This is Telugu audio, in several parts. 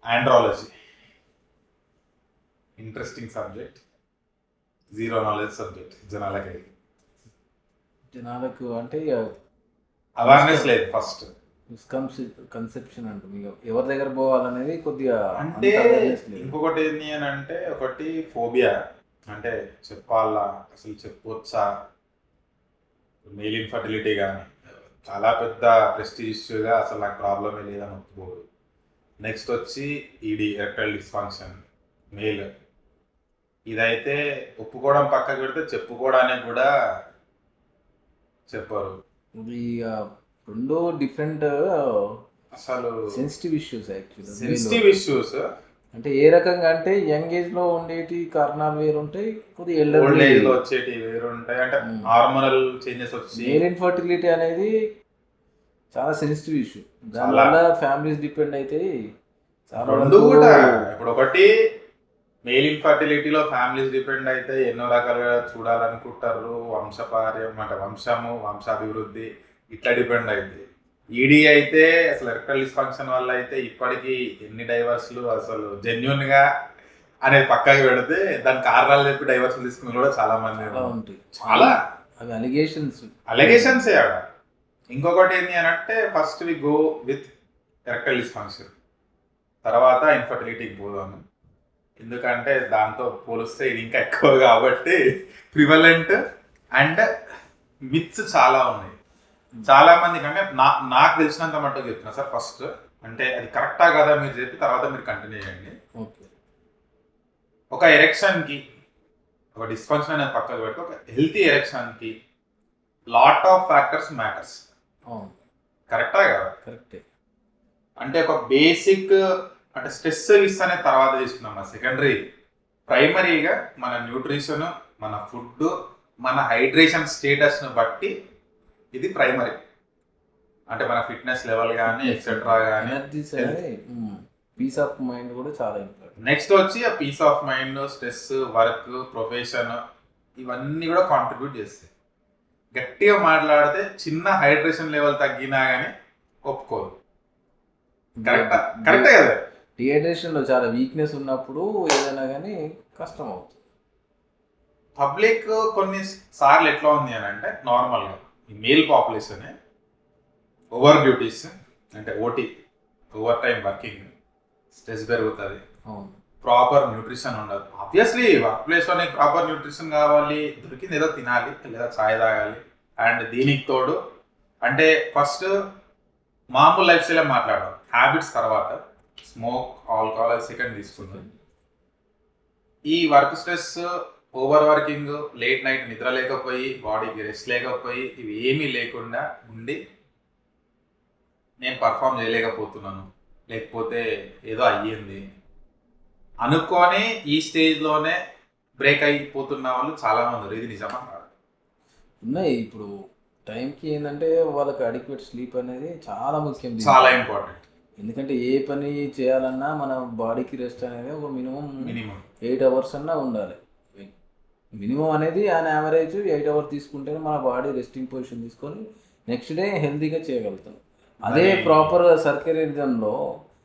Andrology interesting subject, zero knowledge subject జనాలకు అంటే అవేర్నెస్ లేదు ఫస్ట్. కన్సెప్షన్ అంటుంది ఎవరి దగ్గర పోవాలనేది కొద్దిగా అంటే ఇంకొకటి ఏంటి అని అంటే, ఒకటి ఫోబియా, అంటే చెప్పాలా, అసలు చెప్పొచ్చా, మెయిల్ ఇన్ఫర్టిలిటీ కానీ చాలా పెద్ద ప్రెస్టీజ్ ఇష్యూగా అసలు నాకు ప్రాబ్లమే లేదని ఒప్పుకోదు. నెక్స్ట్ వచ్చి ఈడీ ఎరెక్టైల్ డిస్ఫంక్షన్ మెయిల్, ఇదైతే ఒప్పుకోవడం పక్కకు పెడితే చెప్పుకోవడానికి కూడా చెప్పరు. ఇక రెండు డిఫరెంట్ అసలు sensitive issues actually. Sensitive issues అంటే ఏ రకంగా అంటే యంగ్ ఏజ్ లో ఉండేటి కారణాలు వేరు ఉంటాయి, కొద్దిగా ఓల్డ్ ఏజ్ లో వచ్చేటి వేరు ఉంటాయి. అంటే హార్మోనల్ చేంజెస్ వచ్చి మెయిల్ ఇన్ఫర్టిలిటీ అనేది చాలా సెన్సిటివ్ ఇష్యూ. దానివల్ల ఫ్యామిలీస్ డిపెండ్ అయితే చాలా రెండు కూడా. ఇప్పుడు ఒకటి మెయిల్ ఇన్ఫర్టిలిటీలో ఫ్యామిలీస్ డిపెండ్ అయితే ఎన్నో రకాలుగా చూడాలనుకుంటారు. వంశపార్యం అంటే వంశము, వంశాభివృద్ధి ఇట్లా డిపెండ్ అయింది. ఈడీ అయితే అసలు ఎరెక్టైల్ డిస్ఫంక్షన్ వల్ల అయితే ఇప్పటికీ ఎన్ని డైవర్స్లు అసలు జెన్యున్ గా అనేది పక్కకి పెడితే దాని కారణాలు చెప్పి డైవర్స్ తీసుకుని కూడా చాలా మంది ఉంటాయి. చాలా అవి అలిగేషన్సే ఆడ. ఇంకొకటి ఏంటి అని అంటే, first we go with erectile dysfunction, తర్వాత ఇన్ఫర్టిలిటీకి పోదాము. ఎందుకంటే దాంతో పోలిస్తే ఇది ఇంకా ఎక్కువ కాబట్టి ప్రివలెంట్ అండ్ మిత్స్ చాలా ఉన్నాయి. చాలా మంది కంటే నాకు తెలిసినంత మట్టుకు చెప్తున్నా సార్. ఫస్ట్ అంటే అది కరెక్టా కదా మీరు చెప్పి తర్వాత మీరు కంటిన్యూ చేయండి. ఒక ఎరెక్షన్కి, ఒక డిస్ఫంక్షన్ అనేది పక్కకు పెట్టి ఒక హెల్తీ ఎరెక్షన్కి లాట్ ఆఫ్ ఫ్యాక్టర్స్ మ్యాటర్స్. కరెక్టా కదా? కరెక్టే. అంటే ఒక బేసిక్ అంటే స్ట్రెస్ ఇస్తేనే తర్వాత తీసుకున్నాం. సెకండరీ, ప్రైమరీగా మన న్యూట్రిషన్, మన ఫుడ్, మన హైడ్రేషన్ స్టేటస్ను బట్టి ఇది ప్రైమరీ. అంటే మన ఫిట్నెస్ లెవెల్ కానీ ఎక్సెట్రా కానీ, పీస్ ఆఫ్ మైండ్ కూడా చాలా ఇంపార్టెంట్. నెక్స్ట్ వచ్చి ఆ peace of mind, stress, work, profession ఇవన్నీ కూడా కాంట్రిబ్యూట్ చేస్తాయి. గట్టిగా మాట్లాడితే చిన్న హైడ్రేషన్ లెవెల్ తగ్గినా కానీ ఒప్పుకోరు. కరెక్టే కదా? డిహైడ్రేషన్లో చాలా వీక్నెస్ ఉన్నప్పుడు ఏదైనా కానీ కష్టం అవుతుంది. పబ్లిక్ కొన్ని సార్లు ఎట్లా ఉంది అని అంటే, నార్మల్గా ఈ మేల్ పాపులేషన్ ఓవర్ డ్యూటీస్ అంటే OT, over time working, stress పెరుగుతుంది, ప్రాపర్ న్యూట్రిషన్ ఉండదు. ఆబ్వియస్లీ వర్క్ ప్లేస్లో నీకు ప్రాపర్ న్యూట్రిషన్ కావాలి, దొరికింది ఏదో తినాలి లేదా ఛాయ్ తాగాలి. అండ్ దీనికి తోడు అంటే ఫస్ట్ మామూలు లైఫ్ స్టైల్ మాట్లాడడం, హ్యాబిట్స్ తర్వాత స్మోక్, ఆల్కహాల్ సెకండ్ తీసుకుంటాం. ఈ work stress, over working, late night నిద్ర లేకపోయి, బాడీకి రెస్ట్ లేకపోయి, ఇవి ఏమీ లేకుండా ఉండి నేను పర్ఫామ్ చేయలేకపోతున్నాను, లేకపోతే ఏదో అయ్యింది అనుకొని ఈ స్టేజ్లోనే బ్రేక్ అయిపోతున్న వాళ్ళు చాలామంది ఉన్నారు. ఇది నిజమా కాదు? ఉన్నాయి. ఇప్పుడు టైంకి ఏంటంటే వాళ్ళకి అడిక్వేట్ స్లీప్ అనేది చాలా ముఖ్యం, చాలా ఇంపార్టెంట్. ఎందుకంటే ఏ పని చేయాలన్నా మన బాడీకి రెస్ట్ అనేది ఒక మినిమం 8 hours అన్నా ఉండాలి. మినిమం అనేది ఆన్ యావరేజ్ 8 hours తీసుకుంటేనే మన బాడీ రెస్టింగ్ పొజిషన్ తీసుకొని నెక్స్ట్ డే హెల్తీగా చేయగలుగుతాం. అదే ప్రాపర్ సర్కేడియన్లో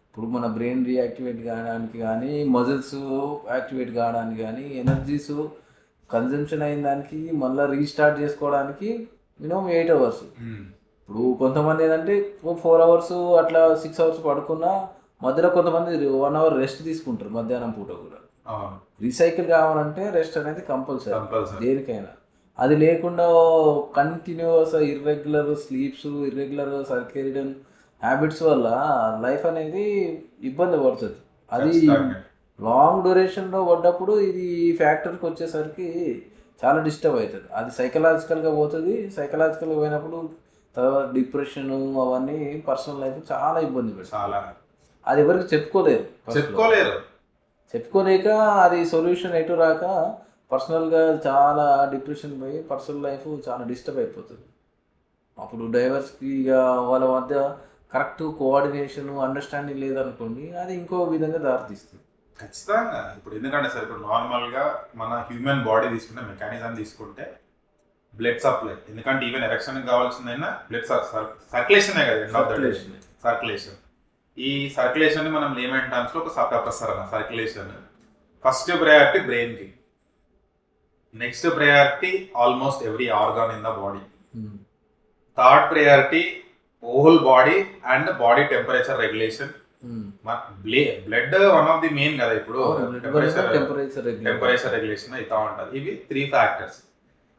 ఇప్పుడు మన బ్రెయిన్ రీయాక్టివేట్ కావడానికి కానీ, మజిల్స్ యాక్టివేట్ కావడానికి కానీ, ఎనర్జీస్ కన్జంప్షన్ అయిన దానికి మళ్ళీ రీస్టార్ట్ చేసుకోవడానికి మినిమం 8 hours. ఇప్పుడు కొంతమంది ఏంటంటే 4 hours అట్లా 6 hours పడుకున్నా మధ్యలో కొంతమంది 1 hour రెస్ట్ తీసుకుంటారు మధ్యాహ్నం పూట కూడా. రీసైకిల్ కావాలంటే రెస్ట్ అనేది కంపల్సరీ దేనికైనా. అది లేకుండా continuous irregular sleeps, irregular circadian habits వల్ల లైఫ్ అనేది ఇబ్బంది పడుతుంది. అది లాంగ్ డ్యూరేషన్లో పడ్డప్పుడు ఇది ఈ ఫ్యాక్టర్కి వచ్చేసరికి చాలా డిస్టర్బ్ అవుతుంది. అది సైకలాజికల్గా పోతుంది. సైకలాజికల్గా పోయినప్పుడు తర్వాత డిప్రెషన్ అవన్నీ పర్సనల్ లైఫ్ చాలా ఇబ్బంది పెడతాయి. అది ఎవరికి చెప్పుకోలేక అది సొల్యూషన్ ఎటు రాక పర్సనల్గా చాలా డిప్రెషన్ పోయి పర్సనల్ లైఫ్ చాలా డిస్టర్బ్ అయిపోతుంది. అప్పుడు డైవర్స్కి ఇక వాళ్ళ మధ్య కరెక్ట్ కోఆర్డినేషన్, అండర్స్టాండింగ్ లేదనుకోండి, అది ఇంకో విధంగా దారితీస్తుంది. ఖచ్చితంగా. ఇప్పుడు ఎందుకంటే సార్, ఇప్పుడు నార్మల్గా మన హ్యూమన్ బాడీ తీసుకుంటే, మెకానిజం తీసుకుంటే బ్లడ్ సప్లై, ఎందుకంటే ఈవెన్ ఎరెక్షన్ కావాల్సిందైనా బ్లడ్ సర్క్యులేషనే కదా, సర్క్యులేషన్. ఈ సర్క్యులేషన్ మనం లేమన్ టర్మ్స్ లో ఒక సర్క్యులేషన్. ఫస్ట్ ప్రయారిటీ బ్రెయిన్ కి, next priority almost every organ in the body, third priority whole body and body temperature regulation. Blood one of the main కదా ఇప్పుడు, టెంపరేచర్ రెగ్యులేషన్ అవుతా ఉంటుంది. ఇవి 3 ఫ్యాక్టర్స్.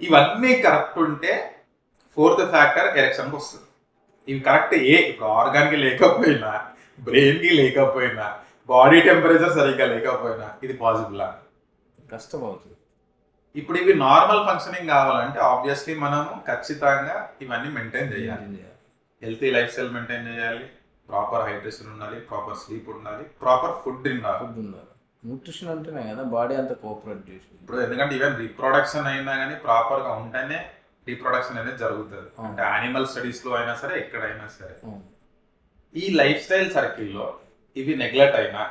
ఇవన్నీ కరెక్ట్ ఉంటే ఫోర్త్ ఫ్యాక్టర్ ఎరెక్షన్కి వస్తుంది. ఇవి కరెక్ట్ ఇప్పుడు ఆర్గాన్కి లేకపోయినా, బ్రెయిన్కి లేకపోయినా, బాడీ టెంపరేచర్ సరిగ్గా లేకపోయినా ఇది పాసిబుల్ కష్టం అవుతుంది. ఇప్పుడు ఇవి నార్మల్ ఫంక్షనింగ్ కావాలంటే ఆబ్వియస్లీ మనము ఖచ్చితంగా ఇవన్నీ మెయింటైన్ చేయాలి. హెల్తీ లైఫ్ స్టైల్ మెయింటైన్ చేయాలి, ప్రాపర్ హైడ్రేషన్ ఉండాలి, ప్రాపర్ స్లీప్ ఉండాలి, ప్రాపర్ ఫుడ్ ఉండాలి. న్యూట్రిషన్ ఉంటేనే కదా బాడీ అంతా కోఆపరేట్ చేసి. ఇప్పుడు ఎందుకంటే ఈవెన్ రీప్రొడక్షన్ అయినా కానీ ప్రాపర్గా ఉంటేనే రీప్రొడక్షన్ అనేది జరుగుతుంది. అంటే యానిమల్ స్టడీస్లో అయినా సరే, ఎక్కడైనా సరే. ఈ లైఫ్ స్టైల్ సర్కిల్లో ఇవి నెగ్లెక్ట్ అయినా,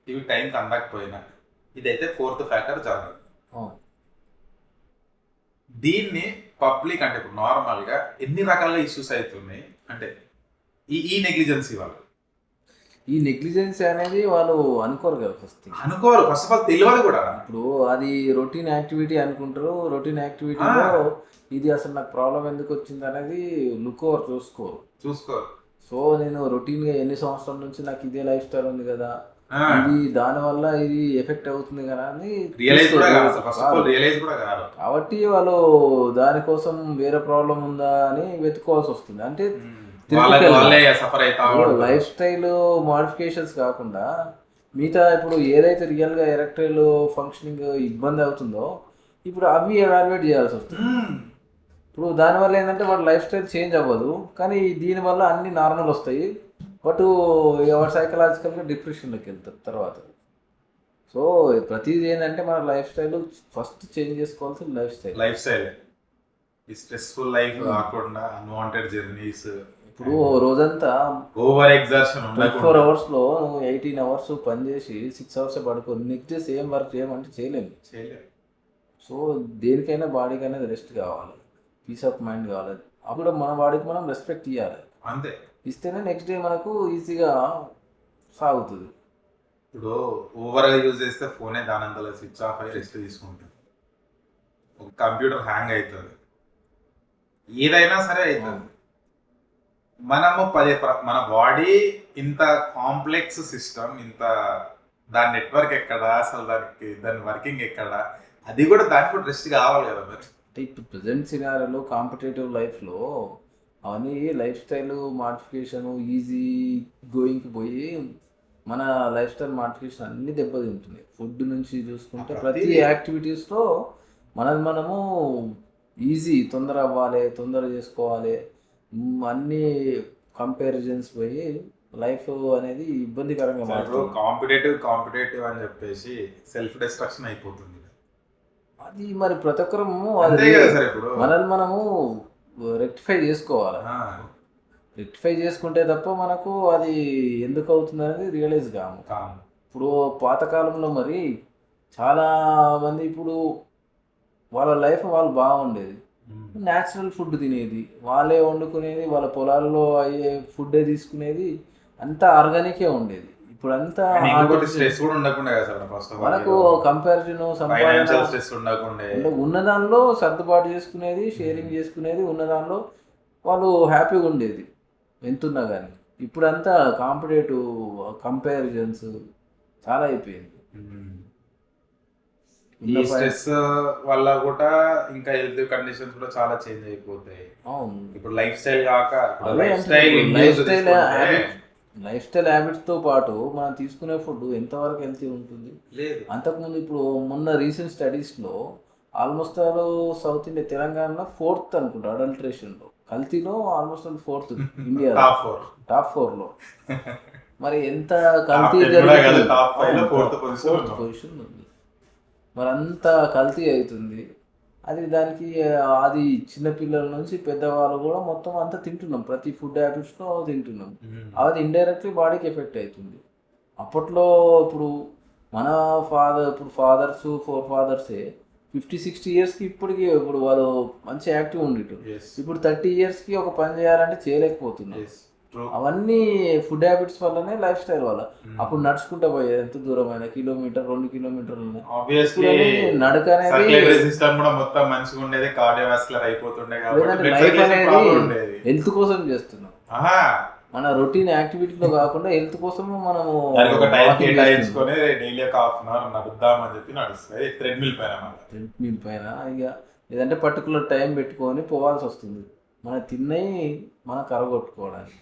ఇవి టైంకి అందకపోయినా, ఇదైతే ఫోర్త్ ఫ్యాక్టర్ జరగదు. దీన్ని పబ్లిక్ అంటే ఇప్పుడు నార్మల్గా ఎన్ని రకాల ఇష్యూస్ అవుతున్నాయి అంటే ఈ నెగ్లిజెన్సీ వల్ల. ఈ నెగ్లిజెన్సీ అనేది వాళ్ళు అనుకోరు కదా, ఫస్ట్ ఆఫ్ ఆల్ తెలియదు కూడా. ఇప్పుడు అది రొటీన్ యాక్టివిటీ అనుకుంటారు. రొటీన్ యాక్టివిటీలో ఇది అసలు నాకు ప్రాబ్లం ఎందుకు వచ్చింది అనేది లుక్ ఓవర్ చూసుకోరు. సో నేను రొటీన్గా ఎన్ని సంవత్సరాల నుంచి నాకు ఇదే లైఫ్ స్టైల్ ఉంది కదా, ఇది దానివల్ల ఇది ఎఫెక్ట్ అవుతుంది కదా అని కాబట్టి వాళ్ళు దానికోసం వేరే ప్రాబ్లం ఉందా అని వెతుకోవాల్సి వస్తుంది. అంటే లైఫ్ స్టైల్ మోడిఫికేషన్స్ కాకుండా మిగతా ఇప్పుడు ఏదైతే రియల్గా ఎరెక్టైల్ ఫంక్షనింగ్ ఇబ్బంది అవుతుందో ఇప్పుడు అవి ఎవాల్యుయేట్ చేయాల్సి వస్తుంది. ఇప్పుడు దానివల్ల ఏంటంటే వాడు లైఫ్ స్టైల్ చేంజ్ అవ్వదు, కానీ దీనివల్ల అన్ని నార్మల్ వస్తాయి. బట్ ఎవరు సైకలాజికల్గా డిప్రెషన్లోకి వెళ్తారు తర్వాత. సో ప్రతిదీ ఏంటంటే మన లైఫ్ స్టైల్ ఫస్ట్ చేంజ్ చేసుకోవాల్సిన లైఫ్ స్టైల్ ఈ స్ట్రెస్ఫుల్ లైఫ్ కాకుండా అన్వాంటెడ్ జర్నీస్. ఇప్పుడు రోజంతా ఓవర్ ఎగ్జర్షన్ 24 అవర్స్లో నువ్వు 18 అవర్స్ పని చేసి 6 అవర్స్ పడుకో, నెక్స్ట్ డే సేమ్ వర్క్ చేయమంటే చేయలేము. సో దేనికైనా బాడీకి అనేది రెస్ట్ కావాలి, పీస్ ఆఫ్ మైండ్ కావాలి. అప్పుడు మన బాడీకి మనం రెస్పెక్ట్ ఇవ్వాలి. అంతే, ఇస్తేనే నెక్స్ట్ డే మనకు ఈజీగా సాగుతుంది. ఇప్పుడు ఓవర్గా యూజ్ చేస్తే ఫోనే దానంతలో స్విచ్ ఆఫ్ అయ్యి రెస్ట్ తీసుకుంటుంది. ఒక కంప్యూటర్ హ్యాంగ్ అవుతుంది, ఏదైనా సరే అవుతుంది. మనము మన బాడీ ఇంత కాంప్లెక్స్ సిస్టమ్, ఇంత దాని నెట్వర్క్ ఎక్కడ, అసలు దాని వర్కింగ్ ఎక్కడ, అది కూడా దానికి కూడా రెస్ట్ కావాలి కదా మరి. అంటే ఇప్పుడు ప్రజెంట్ సినారియోలో కాంపిటేటివ్ లైఫ్లో అవన్నీ లైఫ్ స్టైల్ మోడిఫికేషన్ ఈజీ గోయింగ్కి పోయి మన లైఫ్ స్టైల్ మోడిఫికేషన్ అన్నీ దెబ్బతింటున్నాయి. ఫుడ్ నుంచి చూసుకుంటే ప్రతి యాక్టివిటీస్లో మనము ఈజీ తొందర అవ్వాలి, తొందర చేసుకోవాలి, అన్నీ కంపారిజన్స్ పోయి లైఫ్ అనేది ఇబ్బందికరంగా మారుతుంది. కాంపిటేటివ్ అని చెప్పేసి సెల్ఫ్ డిస్ట్రక్షన్ అయిపోతుంది. అది మరి ప్రతి ఒక్కరము మనము రెక్టిఫై చేసుకోవాలి. రెక్టిఫై చేసుకుంటే తప్ప మనకు అది ఎందుకు అవుతుంది అనేది రియలైజ్ కాము. ఇప్పుడు పాతకాలంలో మరి చాలా మంది ఇప్పుడు వాళ్ళ లైఫ్ వాళ్ళు బాగుండేది, న్యాచురల్ ఫుడ్ తినేది, వాళ్ళే వండుకునేది, వాళ్ళ పొలాల్లో అయ్యే ఫుడ్డే తీసుకునేది, అంతా ఆర్గానికే ఉండేది. ఇప్పుడు అంతా మనకు కంపారిజన్ ఉన్న దానిలో సర్దుబాటు చేసుకునేది, షేరింగ్ చేసుకునేది, ఉన్న దానిలో వాళ్ళు హ్యాపీగా ఉండేది ఎంతున్నా కానీ. ఇప్పుడంతా కాంపిటేటివ్ కంపారిజన్స్ చాలా అయిపోయింది. ఈ స్ట్రెస్ వల్ల కూడా ఇంకా హెల్త్ కండిషన్స్ కూడా చాలా చేంజ్ అయిపోతాయి. అవును, ఇప్పుడు లైఫ్ స్టైల్ కాక లైఫ్ స్టైల్ హ్యాబిట్స్తో పాటు మనం తీసుకునే ఫుడ్ ఎంతవరకు హెల్తీ ఉంటుంది లేదు. అంతకుముందు ఇప్పుడు మొన్న రీసెంట్ స్టడీస్లో ఆల్మోస్ట్ సౌత్ ఇండియా తెలంగాణలో 4th అనుకుంటా అడల్ట్రేషన్లో, కల్తీలో ఆల్మోస్ట్ 4th ఇండియా టాప్ 4లో. మరి ఎంత కల్తీ జరిగింది, 4th పొజిషన్ ఉంది. మరి అంత కల్తీ అవుతుంది. అది దానికి అది చిన్నపిల్లల నుంచి పెద్దవాళ్ళు కూడా మొత్తం అంతా తింటున్నాం, ప్రతి ఫుడ్ హ్యాబిట్స్లో తింటున్నాం. అది ఇండైరెక్ట్లీ బాడీకి ఎఫెక్ట్ అవుతుంది. అప్పట్లో ఇప్పుడు మన ఫాదర్స్ 4 ఫాదర్సే 50-60 ఇయర్స్కి ఇప్పటికి ఇప్పుడు వాళ్ళు మంచి యాక్టివ్ ఉండేటు. ఇప్పుడు 30 ఇయర్స్కి ఒక పని చేయాలంటే చేయలేకపోతున్నారు. True. అవన్నీ ఫుడ్ హ్యాబిట్స్ వల్లనే, లైఫ్ స్టైల్ వల్ల. అప్పుడు నడుచుకుంటా పోయేది ఎంత దూరమైన, కిలోమీటర్ 2 కిలోమీటర్లు. ఆబ్వియస్లీ నడక అనేది సర్క్యులేటరీ సిస్టమ్ కూడా మొత్తం మంచిగా ఉండేది, కార్డియోవాస్కులర్ అయిపోతుండే కాబట్టి blood లైఫ్ circulation అనేది problem ఉండేది. హెల్త్ కోసం చేస్తున్నాం. ఆహా, మన రొటీన్ యాక్టివిటీలో కాకుండా హెల్త్ కోసము మనము దానికి ఒక టైం walking కేటాయించుకొని డైలీ ఒక హాఫ్ అన్ అవర్ నడుద్దామని చెప్పి నడుస్తుంది థ్రెడ్మిల్ పైన మళ్ళీ. ట్రెడ్మిల్ పైన ఇక లేదంటే పర్టికులర్ టైం పెట్టుకొని పోవాల్సి వస్తుంది, మన తిన్నవి మనం కరగొట్టుకోవడానికి.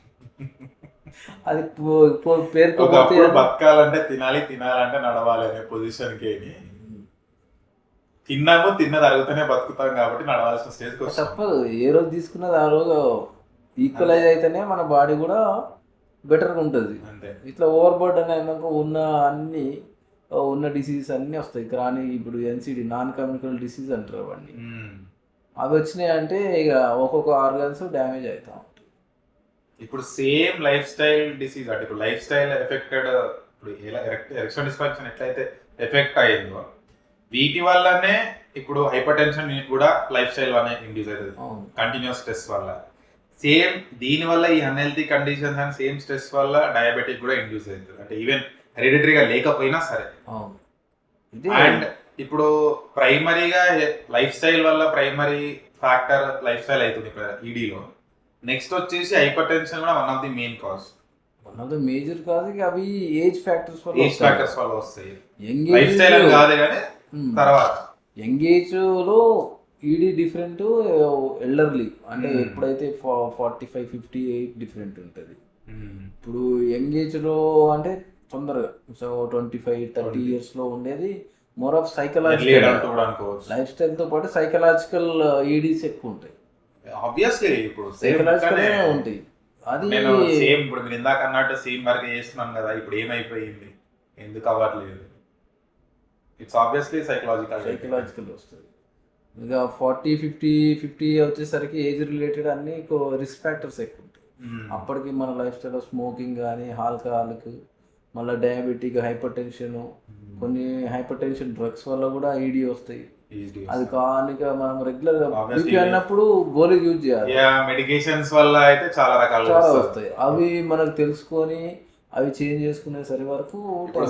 అది పేరుకోకపోతే ఒకప్పుడు బతకాలంటే తినాలంటే నడవాలి అనే పొజిషన్కి తిన్నది అరుగుతూనే బతుకుతాం కాబట్టి నడవాల్సిన స్టేజ్కి వస్తాం. తప్పదు, ఏ రోజు తీసుకున్నది ఆ రోజు ఈక్వలైజ్ అయితేనే మన బాడీ కూడా బెటర్గా ఉంటుంది. అంతే. ఇట్లా ఓవర్ బర్డెన్ అయినాక ఉన్న డిసీజెస్ అన్నీ వస్తాయి. కానీ ఇప్పుడు ఎన్సిడి, నాన్ కమ్యూనికల్ డిసీజ్ అంటారు అవన్నీ. అవి వచ్చినాయి అంటే ఇక ఒక్కొక్క ఆర్గన్స్ డ్యామేజ్ అవుతా ఉంటాయి. ఇప్పుడు సేమ్ లైఫ్ స్టైల్ డిసీజ్ అంటే ఇప్పుడు లైఫ్ స్టైల్ ఎఫెక్టెడ్, ఇప్పుడు ఎరెక్షన్ డిస్ఫంక్షన్ ఎట్లయితే ఎఫెక్ట్ అయ్యిందో వీటి వల్లనే ఇప్పుడు హైపర్ టెన్షన్ కూడా లైఫ్ స్టైల్ వల్ల ఇండ్యూస్ అవుతుంది, కంటిన్యూస్ స్ట్రెస్ వల్ల. సేమ్ దీని వల్ల ఈ unhealthy conditions and same stress వల్ల డయాబెటిక్ కూడా ఇండ్యూస్ అవుతుంది, అంటే ఈవెన్ హెరిడిటరీగా లేకపోయినా సరే. అండ్ ఇప్పుడు ప్రైమరీగా లైఫ్ స్టైల్ వల్ల ప్రైమరీ ఫ్యాక్టర్ లైఫ్ స్టైల్ అవుతుంది ఇప్పుడు ఈడీలో. నెక్స్ట్ వచ్చేసి హైపర్ టెన్షన్ కూడా one of the main cause, one of the major cause. అవి ఏజ్ ఫ్యాక్టర్స్ వల్ల వస్తాయి, లైఫ్ స్టైల్ అని కాదు కానీ. తర్వాత యంగ్ ఏజ్ లో ఈడీ డిఫరెంట్, ఎల్డర్లీ అంటే ఎప్పుడైతే 45, 58 డిఫరెంట్ ఉంటుంది. ఇప్పుడు యంగ్ ఏజ్ లో అంటే తొందరగా 25, 30 ఇయర్స్ లో ఉండేది more of psychological, life style తో పాటు సైకలాజికల్ ఈడీస్ ఎక్కువ ఉంటాయి. ఆబ్వియస్లీ ఇప్పుడు సైకలాజికల్ ఉంటాయి. అది నేను సేమ్ ఇప్పుడు మీరు ఇందాక అన్నట్టు సేమ్ వర్క్ చేస్తున్నాను కదా, ఇప్పుడు ఏమైపోయింది, ఎందుకు అవ్వట్లేదు, ఇట్స్ ఆబ్వియస్లీ సైకలాజికల్ వస్తుంది. ఇక 40, 50 వచ్చేసరికి ఏజ్ రిలేటెడ్ అన్ని రిస్క్ ఫ్యాక్టర్స్ ఎక్కువ ఉంటాయి. అప్పటికి మన లైఫ్ స్టైల్లో స్మోకింగ్ కానీ, ఆల్కహాల్కి, మళ్ళీ డయాబెటిక్, హైపర్ టెన్షన్, కొన్ని హైపర్ టెన్షన్ డ్రగ్స్ వల్ల కూడా ఈడీ వస్తాయి. అది కానీ మనం రెగ్యులర్ గా అన్నప్పుడు గోళీ యూజ్ చేయాలి. మెడికేషన్స్ వల్ల అయితే చాలా రకాల వస్తాయి. అవి మనకు తెలుసుకొని అవి చేంజ్ చేసుకునే సరి వరకు